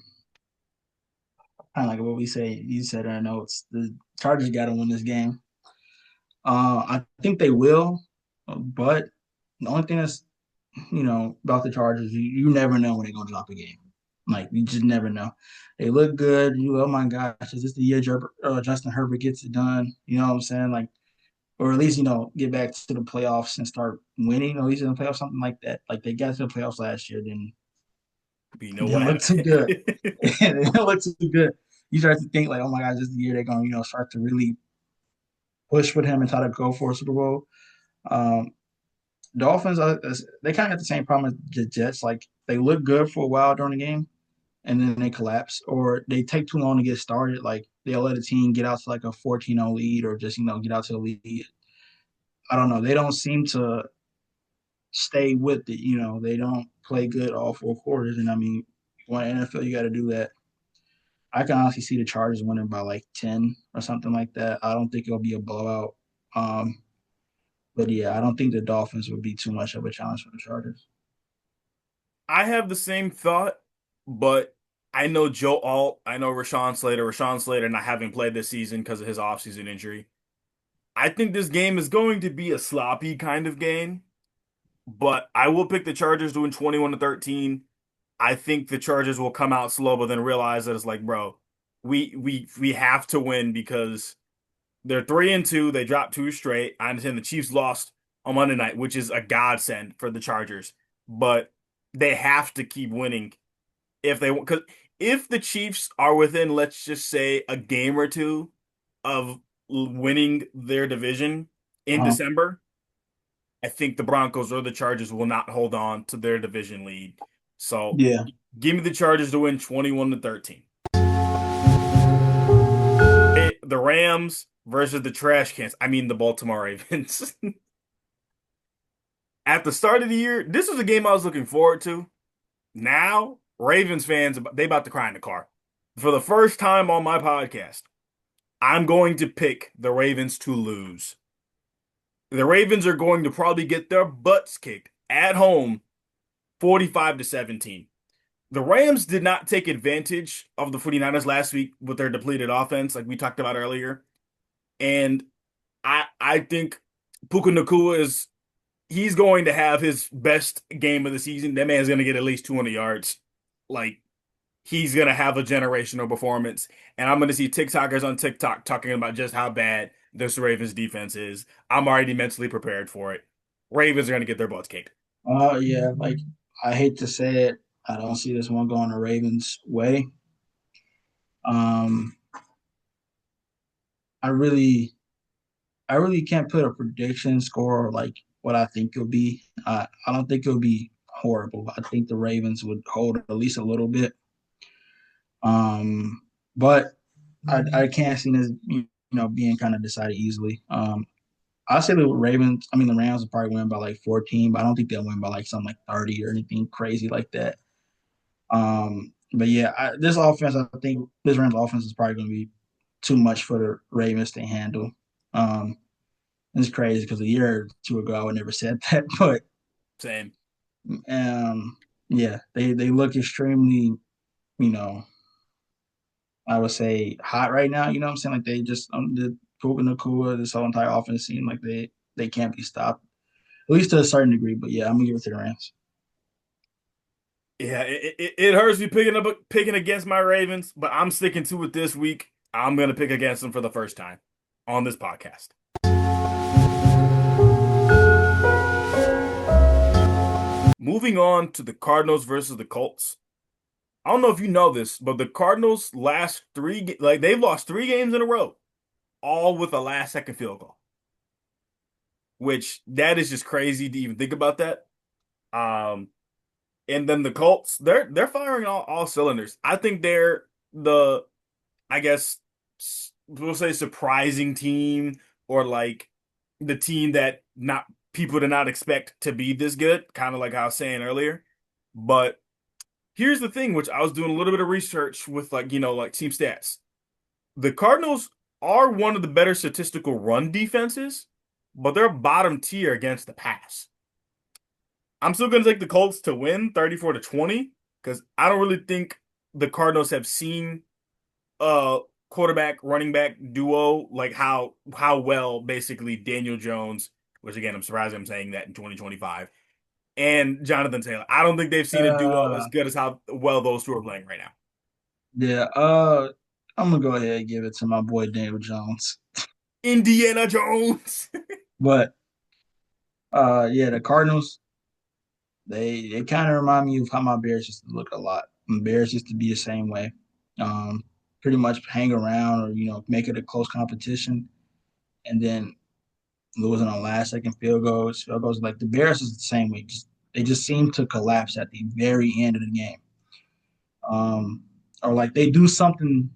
kind of like what we say. You said in our notes. The Chargers got to win this game. I think they will, but the only thing that's about the Chargers, you never know when they're gonna drop a game. Like you just never know. They look good. Oh my gosh, is this the year Justin Herbert gets it done? You know what I'm saying? Like, or at least get back to the playoffs and start winning. At least in the playoffs, something like that. Like they got to the playoffs last year, then But you know what didn't look too happened? good. It didn't look too good. You start to think like, oh my gosh, this is the year they're gonna start to really push with him and try to go for a Super Bowl. Um, Dolphins, they kind of got the same problem as the Jets. Like they look good for a while during the game, and then they collapse, or they take too long to get started. Like they'll let a team get out to like a 14-0 lead, or just get out to the lead. I don't know. They don't seem to stay with it. They don't play good all four quarters. And I mean, when NFL, you got to do that. I can honestly see the Chargers winning by like 10 or something like that. I don't think it'll be a blowout. Um, but yeah, I don't think the Dolphins would be too much of a challenge for the Chargers. I have the same thought, but I know Joe Alt, I know Rashawn Slater. Rashawn Slater not having played this season because of his offseason injury. I think this game is going to be a sloppy kind of game, but I will pick the Chargers to win 21-13. I think the Chargers will come out slow, but then realize that it's like, bro, we have to win because they're 3-2. They dropped two straight. I understand the Chiefs lost on Monday night, which is a godsend for the Chargers, but they have to keep winning if they want. Because if the Chiefs are within, let's just say, a game or two of winning their division in Uh, December, I think the Broncos or the Chargers will not hold on to their division lead. So yeah. give me the Chargers to win 21-13. The Rams versus the trash cans. I mean the Baltimore Ravens. At the start of the year, this was a game I was looking forward to. Now, Ravens fans, they about to cry in the car. For the first time on my podcast, I'm going to pick the Ravens to lose. The Ravens are going to probably get their butts kicked at home 45-17. The Rams did not take advantage of the 49ers last week with their depleted offense, like we talked about earlier. And I think Puka Nacua he's going to have his best game of the season. That man's going to get at least 200 yards. Like he's going to have a generational performance. And I'm going to see TikTokers on TikTok talking about just how bad this Ravens defense is. I'm already mentally prepared for it. Ravens are going to get their butts kicked. Yeah, like I hate to say it, I don't see this one going the Ravens' way. Um, I really, I really can't put a prediction score or like what I think it'll be. I don't think it'll be horrible. I think the Ravens would hold at least a little bit. But I can't see this, being kind of decided easily. I'll say the Ravens. I mean, the Rams will probably win by like 14, but I don't think they'll win by like something like 30 or anything crazy like that. But yeah, this offense, I think this Rams offense is probably going to be too much for the Ravens to handle. Um, it's crazy because a year or two ago I would never said that, but Same. yeah, they look extremely, you know, I would say hot right now. You know what I'm saying? Like they just the Puka Nacua, this whole entire offense seem like they can't be stopped, at least to a certain degree. But yeah, I'm gonna give it to the Rams. Yeah, it hurts me picking against my Ravens, but I'm sticking to it this week. I'm gonna pick against them for the first time on this podcast. Moving on to the Cardinals versus the Colts. I don't know if you know this, but the Cardinals last like they've lost 3 games in a row, all with a last second field goal. Which that is just crazy to even think about that. Um, and then the Colts, they're firing all cylinders. I think they're the I guess we'll say surprising team or like the team that not people did not expect to be this good, kind of like I was saying earlier. But here's the thing, which I was doing a little bit of research with like, like team stats. The Cardinals are one of the better statistical run defenses, but they're bottom tier against the pass. I'm still going to take the Colts to win 34-20 because I don't really think the Cardinals have seen quarterback running back duo like how well basically Daniel Jones, which again I'm surprised I'm saying that in 2025, and Jonathan Taylor. I don't think they've seen a duo as Uh, good as how well those two are playing right now. yeah. I'm gonna go ahead and give it to my boy Daniel Jones. Indiana Jones. But yeah, the Cardinals they kind of remind me of how my Bears used to look a lot. My Bears used to be the same way. Pretty much hang around or make it a close competition, and then losing on last second field goals. Field goals like the Bears is the same way. They just seem to collapse at the very end of the game. Um, or like they do something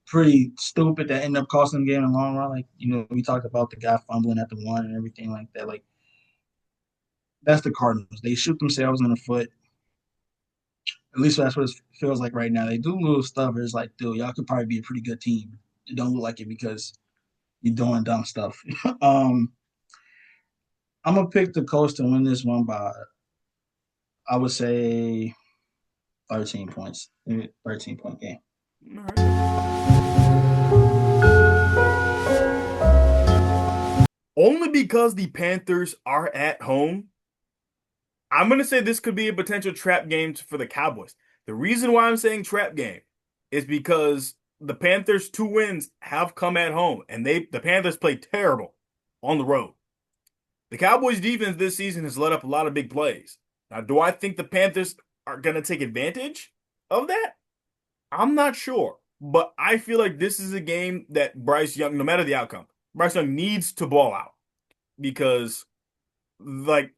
pretty stupid that end up costing the game in the long run. Like, we talked about the guy fumbling at the one and everything like that. Like that's the Cardinals. They shoot themselves in the foot. At least that's what it feels like right now. They do lose stuff. It's like, dude, y'all could probably be a pretty good team. You don't look like it because you're doing dumb stuff. um, I'm gonna pick the Colts to win this one by, I would say, 13 points. Maybe 13-point game. All right. only because the Panthers are at home. I'm going to say this could be a potential trap game for the Cowboys. The reason why I'm saying trap game is because the Panthers' two wins have come at home, and the Panthers play terrible on the road. The Cowboys' defense this season has let up a lot of big plays. Now, do I think the Panthers are going to take advantage of that? I'm not sure, but I feel like this is a game that Bryce Young, no matter the outcome, Bryce Young needs to ball out because like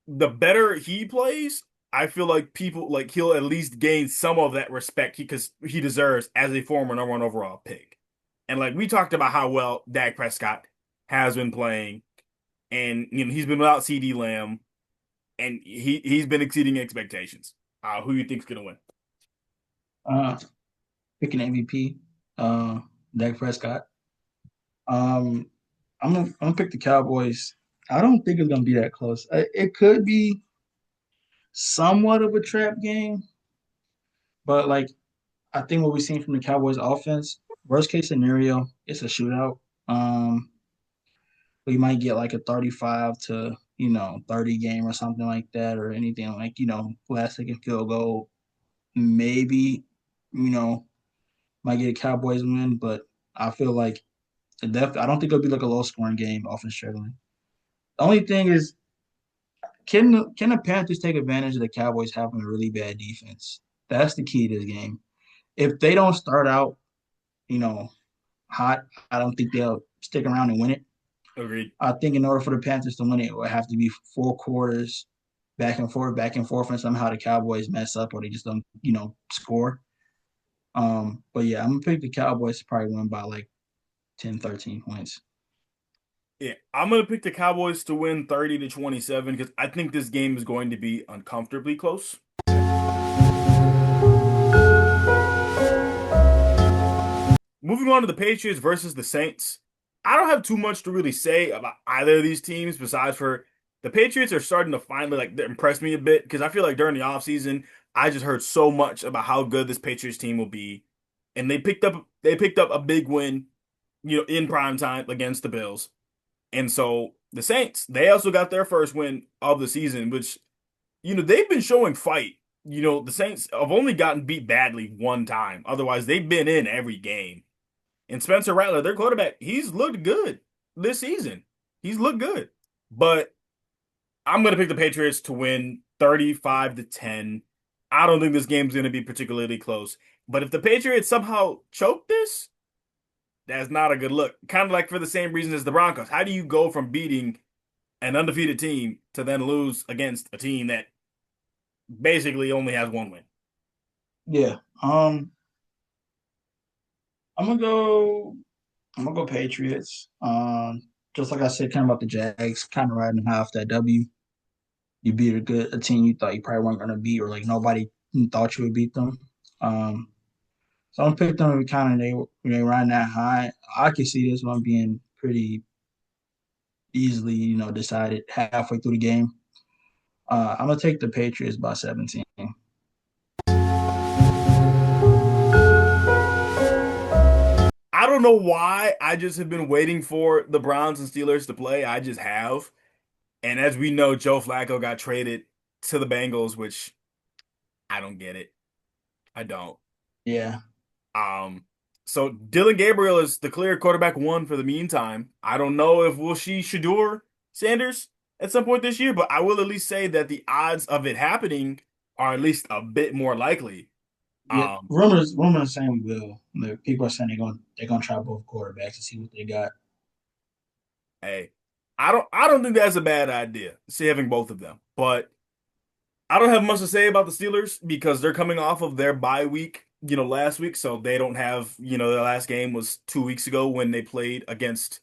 the better he plays, I feel like people like he'll at least gain some of that respect because he deserves as a former number one overall pick. And like we talked about how well Dak Prescott has been playing, and he's been without CD Lamb, and he's been exceeding expectations. Who you think's gonna win? Uh, Picking MVP, uh, Dak Prescott. Um, I'm gonna pick the Cowboys. I don't think it's gonna be that close. It could be somewhat of a trap game, but like I think what we've seen from the Cowboys offense, worst case scenario, it's a shootout. Um, we might get like a 35 to 30 game or something like that, or anything like last second field goal. Maybe you know might get a Cowboys win, but I feel like I don't think it'll be like a low scoring game. Offense struggling. The only thing is, can the Panthers take advantage of the Cowboys having a really bad defense? That's the key to this game. If they don't start out, you know, hot, I don't think they'll stick around and win it. Agreed. I think in order for the Panthers to win it, it would have to be 4 quarters back and forth, and somehow the Cowboys mess up or they just don't, score. But yeah, I'm gonna pick the Cowboys to probably win by like 10, 13 points. Yeah, I'm gonna pick the Cowboys to win 30-27 because I think this game is going to be uncomfortably close. Moving on to the Patriots versus the Saints. I don't have too much to really say about either of these teams besides for the Patriots are starting to finally like impress me a bit because I feel like during the offseason I just heard so much about how good this Patriots team will be. And they picked up a big win, in prime time against the Bills. And so the Saints, they also got their first win of the season, which, they've been showing fight. The Saints have only gotten beat badly one time. Otherwise, they've been in every game. And Spencer Rattler, their quarterback, he's looked good this season. He's looked good. But I'm going to pick the Patriots to win 35-10. I don't think this game's going to be particularly close. But if the Patriots somehow choke this, that's not a good look. Kind of like for the same reason as the Broncos. How do you go from beating an undefeated team to then lose against a team that basically only has one win? Yeah. I'm gonna go. I'm gonna go Patriots. Just like I said, kind of about the Jags, kind of riding high off that W. You beat a team you thought you probably weren't gonna beat, or like nobody thought you would beat them. Um, so I'm picking them kind of they riding that high. I can see this one being pretty easily, decided halfway through the game. I'm gonna take the Patriots by 17. I don't know why. I just have been waiting for the Browns and Steelers to play. I just have. And as we know, Joe Flacco got traded to the Bengals, which I don't get it. I don't. Yeah, Um, so Dylan Gabriel is the clear quarterback one for the meantime. I don't know if we'll see Shador Sanders at some point this year, but I will at least say that the odds of it happening are at least a bit more likely. yeah. Um, Rumors saying we will. People are saying they're gonna try both quarterbacks to see what they got. hey, I don't think that's a bad idea, see having both of them. But I don't have much to say about the Steelers because they're coming off of their bye week, last week, so they don't have, their last game was 2 weeks ago when they played against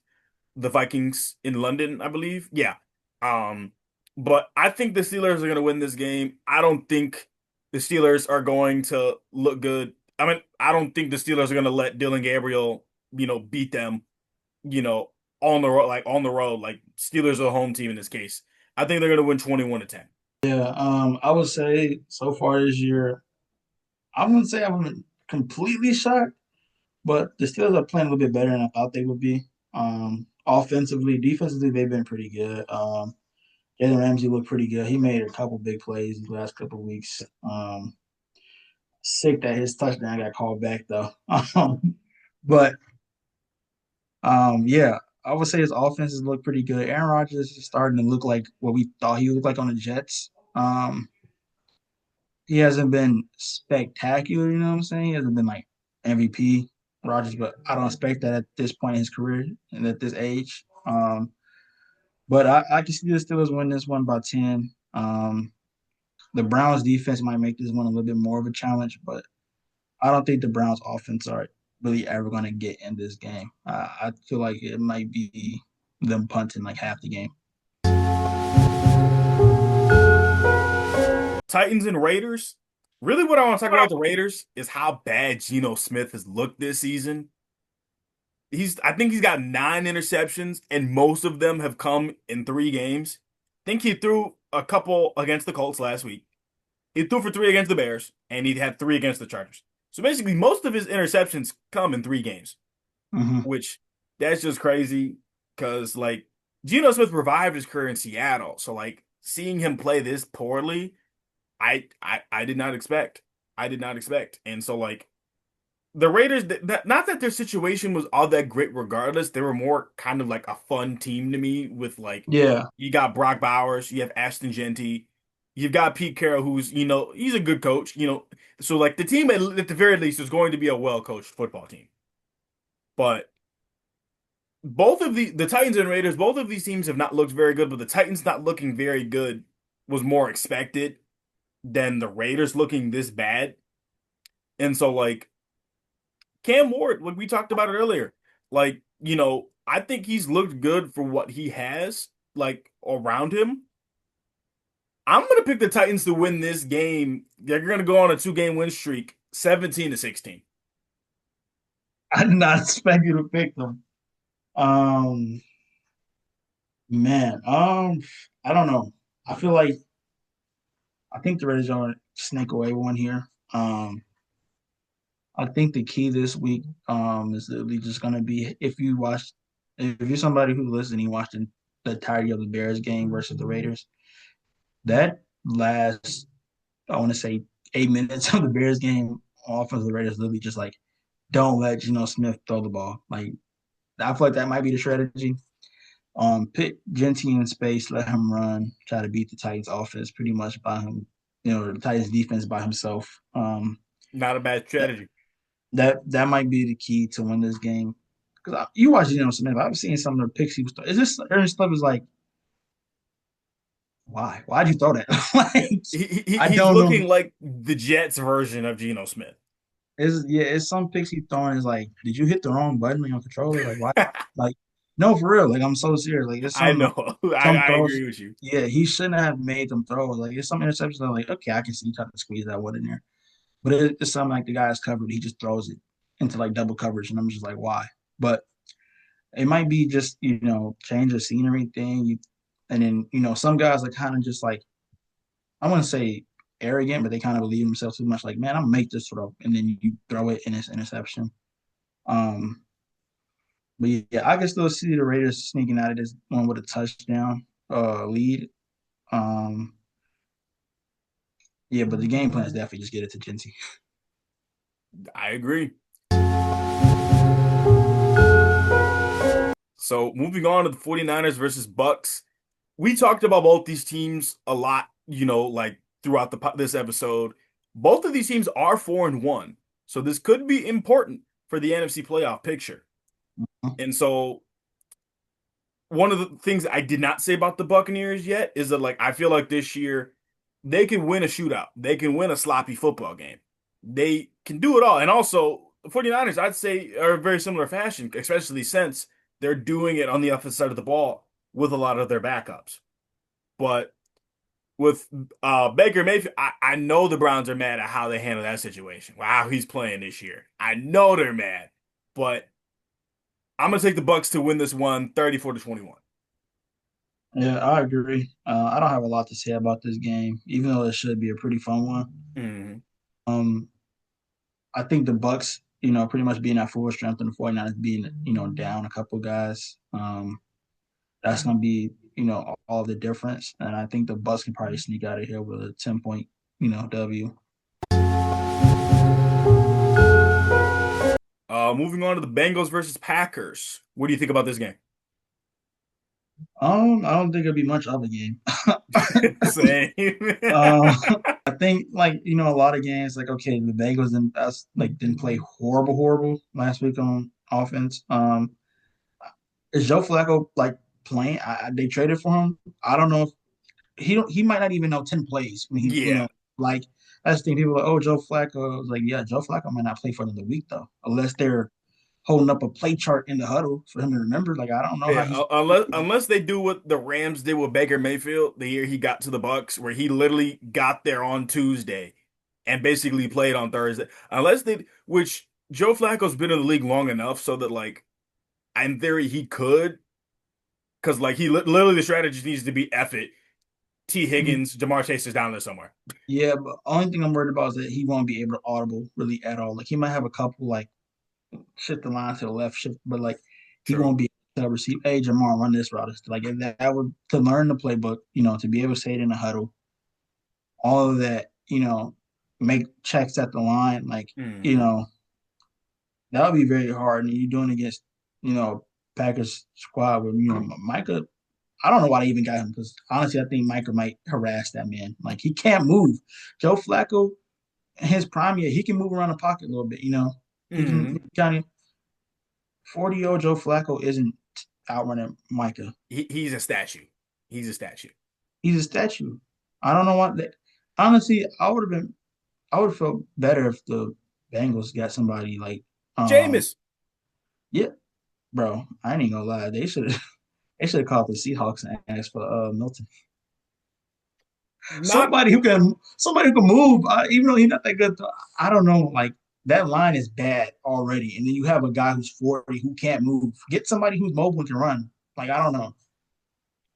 the Vikings in London, I believe. Yeah. Um, but I think the Steelers are going to win this game. I don't think the Steelers are going to look good. I mean, I don't think the Steelers are going to let Dylan Gabriel, beat them, you know, on the road, like Steelers are the home team in this case. I think they're going to win 21-10. Yeah, I would say so far this year, I wouldn't say I'm completely shocked, but the Steelers are playing a little bit better than I thought they would be. offensively, defensively, they've been pretty good. Jalen Ramsey looked pretty good. He made a couple big plays the last couple of weeks. Sick that his touchdown got called back though. But yeah, I would say his offenses look pretty good. Aaron Rodgers is starting to look like what we thought he would look like on the Jets. He hasn't been spectacular, you know what I'm saying? He hasn't been like MVP Rodgers, but I don't expect that at this point in his career and at this age. But I can see the Steelers win this one by 10. The Browns defense might make this one a little bit more of a challenge, but I don't think the Browns offense are really ever going to get in this game. I feel like it might be them punting like half the game. Titans and Raiders. Really, what I want to talk about with the Raiders is how bad Geno Smith has looked this season. I think he's got 9 interceptions, and most of them have come in 3 games. I think he threw a couple against the Colts last week. He threw for 3 against the Bears, and he had 3 against the Chargers. So basically, most of his interceptions come in 3 games, Mm-hmm. which that's just crazy because like Geno Smith revived his career in Seattle. So like seeing him play this poorly, I did not expect. I did not expect. And so like the Raiders, not that their situation was all that great regardless. They were more kind of like a fun team to me with like Yeah. you got Brock Bowers, you have Ashton Genty, you've got Pete Carroll, who's, he's a good coach, So like the team at the very least is going to be a well-coached football team. But both of the Titans and Raiders, both of these teams have not looked very good, but the Titans not looking very good was more expected than the Raiders looking this bad. And so like Cam Ward, like we talked about it earlier, like, I think he's looked good for what he has, like, around him. I'm gonna pick the Titans to win this game. They're gonna go on a 2-game win streak, 17-16. I did not expect you to pick them. Um, man, I don't know. I feel like I think the Raiders are going to snake away one here. I think the key this week is literally just going to be if you're somebody who's listening, watching the entirety of the Bears game versus the Raiders, that last, I want to say, 8 minutes of the Bears game, offense of the Raiders literally just like, don't let Geno Smith throw the ball. Like, I feel like that might be the strategy. Put Genty in space, let him run, try to beat the Titans offense pretty much by him, the Titans defense by himself. Not a bad That strategy. that might be the key to win this game. Because you watch Smith, I've seen some of the picks he was. Is this Aaron Stubb is like, why? Why'd you throw that? Like, I He's don't know. looking like the Jets version of Geno Smith. It's some picks he throwing is like, did you hit the wrong button on your controller? Like, why? Like, no, for real. Like, I'm so serious. Like, it's I know. some I throws. agree with you. Yeah, he shouldn't have made them throws. Like, it's some interceptions that are like, okay, I can see you trying to squeeze that one in there. But it's something like the guy's covered. He just throws it into like double coverage, and I'm just like, why? But it might be just change of scenery thing. And then some guys are kind of just like, I want to say arrogant, but they kind of believe themselves too much. Like, man, I'm gonna make this throw, and then you throw it and it's interception. Um, but yeah, I can still see the Raiders sneaking out of this one with a touchdown lead. Um, yeah, but the game plan is definitely just get it to Genty. I agree. So moving on to the 49ers versus Bucks. We talked about both these teams a lot, like throughout this episode. Both of these teams are 4-1. So this could be important for the NFC playoff picture. And so one of the things I did not say about the Buccaneers yet is that like I feel like this year they can win a shootout. They can win a sloppy football game. They can do it all. And also, the 49ers, I'd say, are a very similar fashion, especially since they're doing it on the offensive side of the ball with a lot of their backups. But with Baker Mayfield, I know the Browns are mad at how they handle that situation. Wow, he's playing this year. I know they're mad. But I'm gonna take the Bucks to win this one 34-21. Yeah, I agree. I don't have a lot to say about this game, even though it should be a pretty fun one. Mm-hmm. Um, I think the Bucks, pretty much being at full strength and the 49ers being, down a couple guys. That's going to be, all the difference. And I think the Bucks can probably sneak out of here with a 10-point, W. Moving on to the Bengals versus Packers. What do you think about this game? I don't think it'll be much of a game. Same. uh, I think a lot of games like okay, the Bengals didn't play horrible last week on offense. Is Joe Flacco playing? They traded for him. I don't know if he might not even know 10 plays when he Yeah. like that's the thing. People are like, oh, Joe Flacco. I was like, yeah, Joe Flacco might not play for another week though, unless they're holding up a play chart in the huddle for him to remember. Like I don't know how Yeah, he's. unless they do what the Rams did with Baker Mayfield the year he got to the Bucks, where he literally got there on Tuesday and basically played on Thursday. Unless they, which Joe Flacco's been in the league long enough so that in theory he could, because literally the strategy needs to be F it. T Higgins, Jamar Chase is down there somewhere. Yeah, but only thing I'm worried about is that he won't be able to audible really at all. Like he might have a couple shift the line to the left, shift, but he True. won't be able to receive. Hey, Jamar, run this route. Like if that would to learn the playbook, to be able to say it in the huddle, all of that, make checks at the line, Hmm. that would be very hard. And you're doing against, Packers squad with Micah. I don't know why they even got him because honestly, I think Micah might harass that man. Like he can't move. Joe Flacco, in his prime year, he can move around the pocket a little bit. He Hmm. can kind of 40-year-old Joe Flacco isn't outrunning Micah. He's a statue. He's a statue. He's a statue. I don't know what that. Honestly, I would have felt better if the Bengals got somebody Jameis. yeah, bro. I ain't gonna lie. They should have called the Seahawks and asked for Milton. Not Somebody who can move, even though he's not that good. I don't know. Like that line is bad already, and then you have a guy who's 40 who can't move. Get somebody who's mobile and can run. Like I don't know.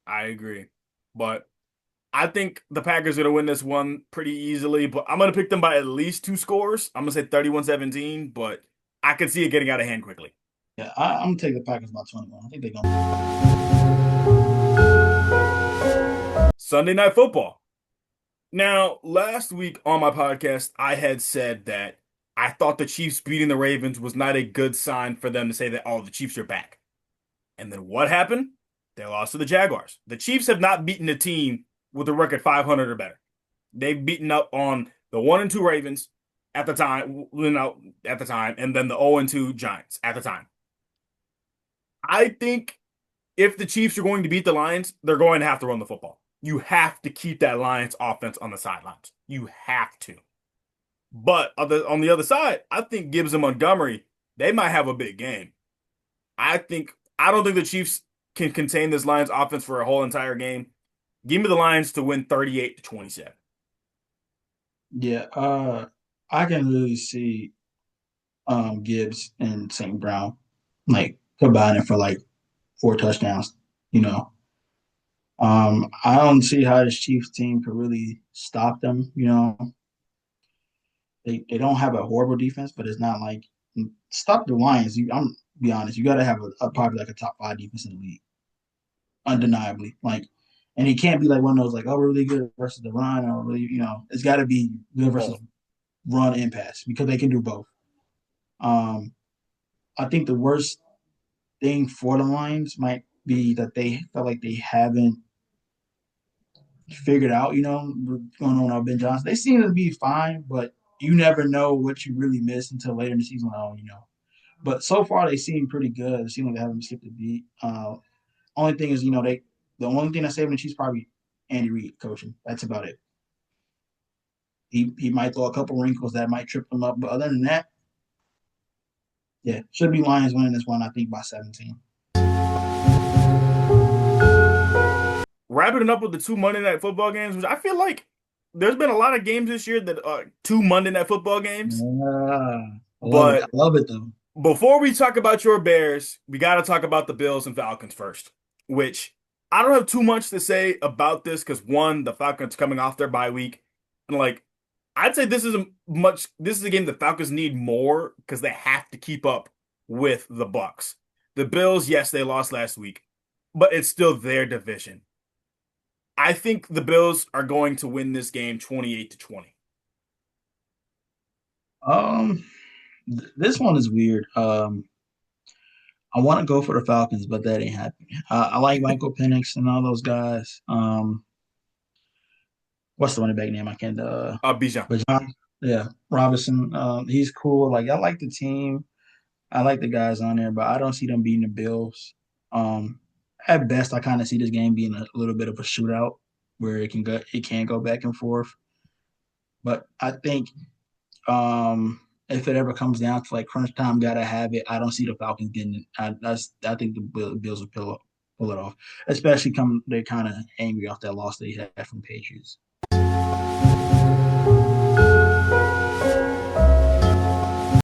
I agree. But I think the Packers are going to win this one pretty easily, but I'm going to pick them by at least two scores. I'm going to say 31-17, but I can see it getting out of hand quickly. Yeah, I'm gonna take the Packers by 21. I think they're gonna. Sunday Night Football. Now, last week on my podcast, I had said that I thought the Chiefs beating the Ravens was not a good sign for them to say that, oh, the Chiefs are back. And then what happened? They lost to the Jaguars. The Chiefs have not beaten a team with a record 500 or better. They've beaten up on the 1-2 Ravens at the time, and then the 0-2 Giants at the time. I think if the Chiefs are going to beat the Lions, they're going to have to run the football. You have to keep that Lions offense on the sidelines. You have to. But on the other side, I think Gibbs and Montgomery, they might have a big game. I don't think the Chiefs can contain this Lions offense for a whole entire game. Give me the Lions to win 38-27. Yeah, I can really see Gibbs and St. Brown combining for 4 touchdowns. You know, I don't see how this Chiefs team could really stop them. They don't have a horrible defense, but it's not like stop the Lions. I'm be honest, you got to have probably a top 5 defense in the league, undeniably. And he can't be one of those oh we're really good versus the run or really it's got to be good versus Both. run and pass because they can do both. Um, I think the worst thing for the Lions might be that they felt like they haven't figured out, what's going on with Ben Johnson. They seem to be fine, but you never know what you really miss until later in the season. But so far they seem pretty good. It seems like they haven't skipped a beat. Only thing is, the only thing that's saving the Chiefs probably Andy Reid coaching. That's about it. He might throw a couple wrinkles that might trip them up, but other than that, yeah, should be Lions winning this one. I think by 17. Wrapping it up with the two Monday Night Football games, which I feel like there's been a lot of games this year that are two Monday Night Football games. Yeah, I love it. I But love it though. before we talk about your Bears, we got to talk about the Bills and Falcons first, which I don't have too much to say about this because one, the Falcons coming off their bye week, and I'd say this is a much. This is a game the Falcons need more because they have to keep up with the Bucks. The Bills, yes, they lost last week, but it's still their division. I think the Bills are going to win this game 28-20. Um, this one is weird. I want to go for the Falcons, but that ain't happening. I like Michael Penix and all those guys. What's the running back name? I can't. Bijan. But John, yeah, Robinson. He's cool. Like I like the team. I like the guys on there, but I don't see them beating the Bills. At best, I kind of see this game being a little bit of a shootout where it can go back and forth. But I think if it ever comes down to like crunch time, gotta have it. I don't see the Falcons getting it. I think the Bills will pull it off, especially coming. They're kind of angry off that loss they had from Patriots.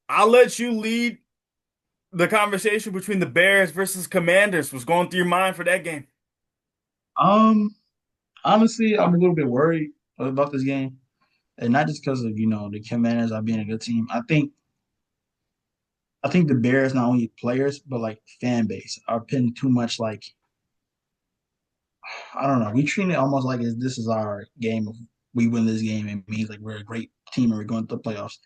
I'll let you lead the conversation between the Bears versus Commanders. What's going through your mind for that game? Um, Honestly, I'm a little bit worried about this game, and not just because of the Commanders are being a good team. I think the Bears, not only players but like fan base, are putting too much like I don't know. We treat it almost like this is our game. If we win this game, it means like we're a great team and we're going to the playoffs.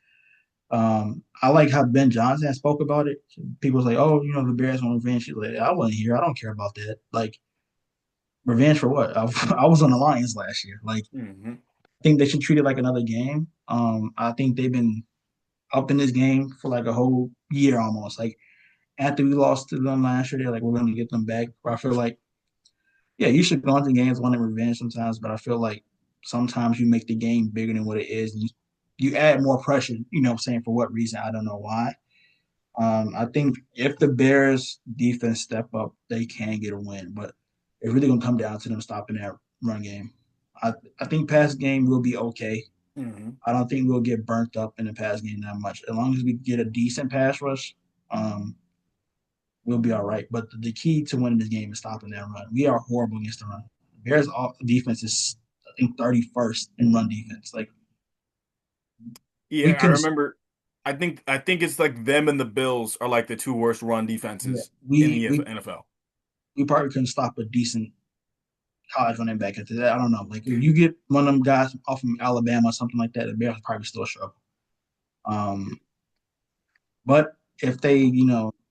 I like how Ben Johnson spoke about it. People say, "Oh, the Bears want revenge." He's like, "I wasn't here. I don't care about that. Like revenge for what? I was on the Lions last year. Like Hmm. I think they should treat it like another game. I think they've been up in this game for like a whole year almost. Like after we lost to them last year, they're like, we're going to get them back. But I feel like, yeah, you should go into games wanting revenge sometimes, but I feel like sometimes you make the game bigger than what it is. And you add more pressure, what I'm saying, for what reason? I don't know why. I think if the Bears defense step up, they can get a win, but it's really going to come down to them stopping that run game. I think pass game will be okay. Hmm. I don't think we'll get burnt up in the pass game that much. As long as we get a decent pass rush, um, we'll be all right. But the key to winning this game is stopping that run. We are horrible against the run. Bears defense is I think 31st in run defense. Like we Yeah, I couldn't. remember. I think it's like them and the Bills are like the two worst run Yeah, defenses in we the we NFL. we probably couldn't stop a decent college running back after that. I don't know. Like if you get one of them guys off from Alabama or something like that, the Bears probably still struggle. Um, but if they,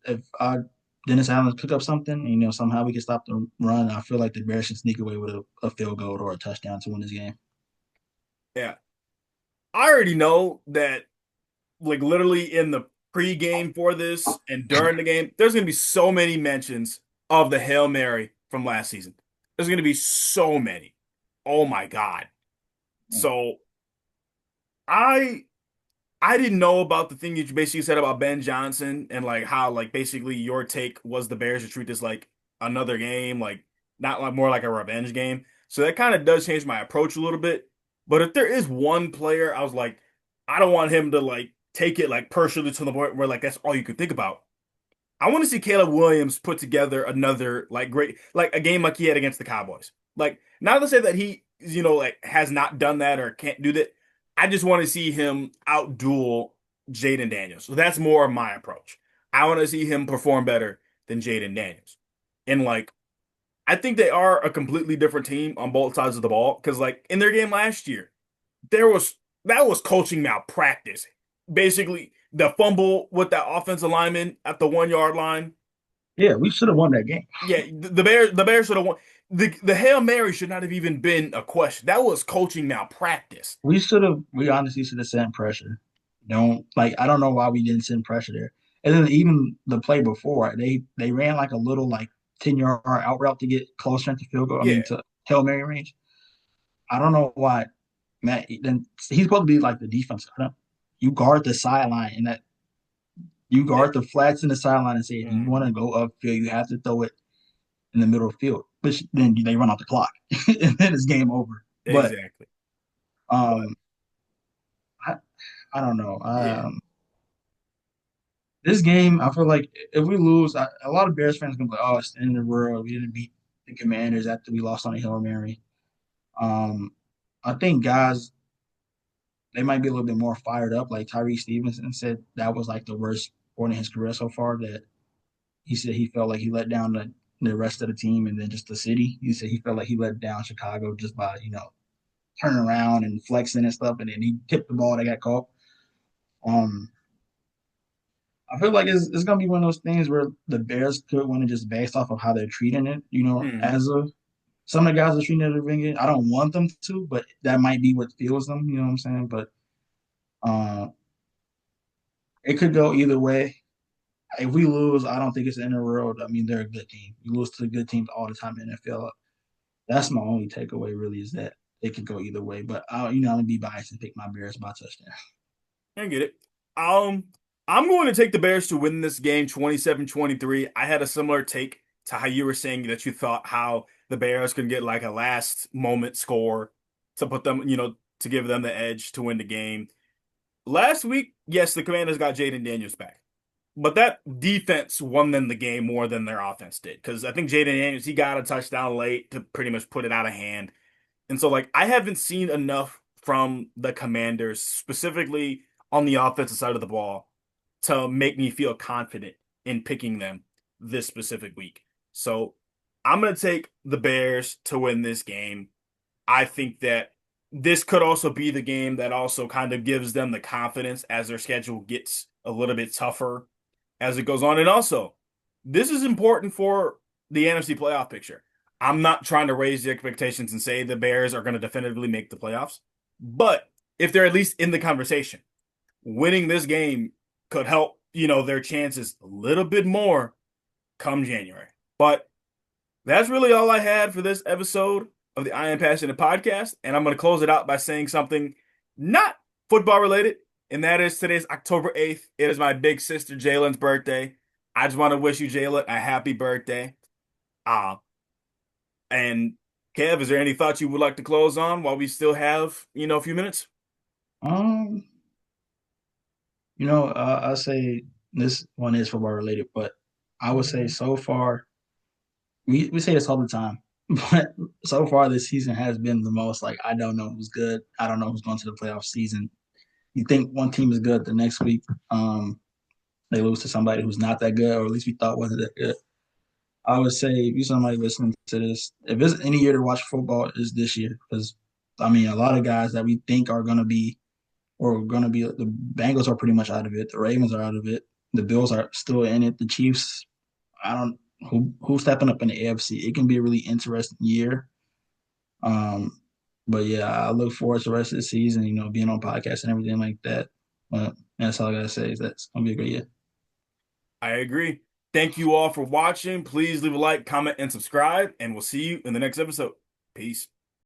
if Dennis Allen pick up something, somehow we can stop the run, I feel like the Bears should sneak away with a field goal or a touchdown to win this game. Yeah, I already know that. Like literally in the pregame for this and during the game, there's gonna be so many mentions of the Hail Mary from last season. There's gonna be so many. Oh my God. So I I didn't know about the thing you basically said about Ben Johnson and like how like basically your take was the Bears should treat this like another game, like not like more like a revenge game. So that kind of does change my approach a little bit. But if there is one player, I was like, I don't want him to like take it like personally to the point where like that's all you can think about. I want to see Caleb Williams put together another like great like a game like he had against the Cowboys. Like not to say that he like has not done that or can't do that. I just want to see him outduel Jaden Daniels. So that's more of my approach. I want to see him perform better than Jaden Daniels. And like I think they are a completely different team on both sides of the ball because like in their game last year, there was that was coaching malpractice. Basically, the fumble with that offensive lineman at the 1 yard line. Yeah, we should have won that game. Yeah, the Bears should have won. The Hail Mary should not have even been a question. That was coaching malpractice. We honestly should have sent pressure. Don't like I don't know why we didn't send pressure there. And then even the play before, they ran like a little like 10-yard out route to get closer to field goal. I Yeah, mean to Hail Mary range. I don't know why Matt then he's supposed to be like the defense. You guard the sideline and that you yeah, guard the flats in the sideline and say if you want mhm, to go upfield, you have to throw it in the middle of the field. Which then they run out the clock and then it's game over. But exactly. But um I, I don't know. yeah, This game, I feel like if we lose, a lot of Bears fans gonna be like, "Oh, it's the end of the world. We didn't beat the Commanders after we lost on a Hail Mary." Um, I think guys, they might be a little bit more fired up. Like Tyrese Stevenson said, that was like the worst point in his career so far. That he said he felt like he let down the rest of the team and then just the city. He said he felt like he let down Chicago just by turning around and flexing and stuff, and then he tipped the ball that got caught. Um, I feel like it's gonna be one of those things where the Bears could win it just based off of how they're treating it. Mhm. As of some of the guys are treating it as a ring. I don't want them to, but that might be what fuels them. You know what I'm saying? But uh, it could go either way. If we lose, I don't think it's the end of the world. I mean, they're a good team. You lose to good teams all the time in the NFL. That's my only takeaway, really, is that it could go either way. But I'm gonna be biased and pick my Bears by touchdown. I get it. Um, I'm going to take the Bears to win this game 27-23. I had a similar take to how you were saying that you thought how the Bears could get like a last moment score to put them, to give them the edge to win the game. Last week, yes, the Commanders got Jaden Daniels back. But that defense won them the game more than their offense did. Because I think Jaden Daniels, he got a touchdown late to pretty much put it out of hand. And so, like, I haven't seen enough from the Commanders, specifically on the offensive side of the ball, to make me feel confident in picking them this specific week. So I'm going to take the Bears to win this game. I think that this could also be the game that also kind of gives them the confidence as their schedule gets a little bit tougher as it goes on. And also, this is important for the NFC playoff picture. I'm not trying to raise the expectations and say the Bears are going to definitively make the playoffs, but if they're at least in the conversation, winning this game could help, their chances a little bit more come January. But that's really all I had for this episode of the I Am Passionate podcast. And I'm going to close it out by saying something not football related. And that is today's October 8th. It is my big sister Jalen's birthday. I just want to wish you, Jalen, a happy birthday. Uh, and Kev, is there any thoughts you would like to close on while we still have, a few minutes? Um, I say this one is football related, but I would say so far we say this all the time, but so far this season has been the most like I don't know who's good. I don't know who's going to the playoff season. You think one team is good the next week, they lose to somebody who's not that good, or at least we thought wasn't that good. I would say if you're somebody listening to this, if there's any year to watch football, is this year because I mean a lot of guys that we think are going to be the Bengals are pretty much out of it. The Ravens are out of it. The Bills are still in it. The Chiefs, I don't who's stepping up in the AFC. It can be a really interesting year. Um, but yeah, I look forward to the rest of the season. Being on podcasts and everything like that. But that's all I gotta say is that's gonna be a great year. I agree. Thank you all for watching. Please leave a like, comment, and subscribe, and we'll see you in the next episode. Peace.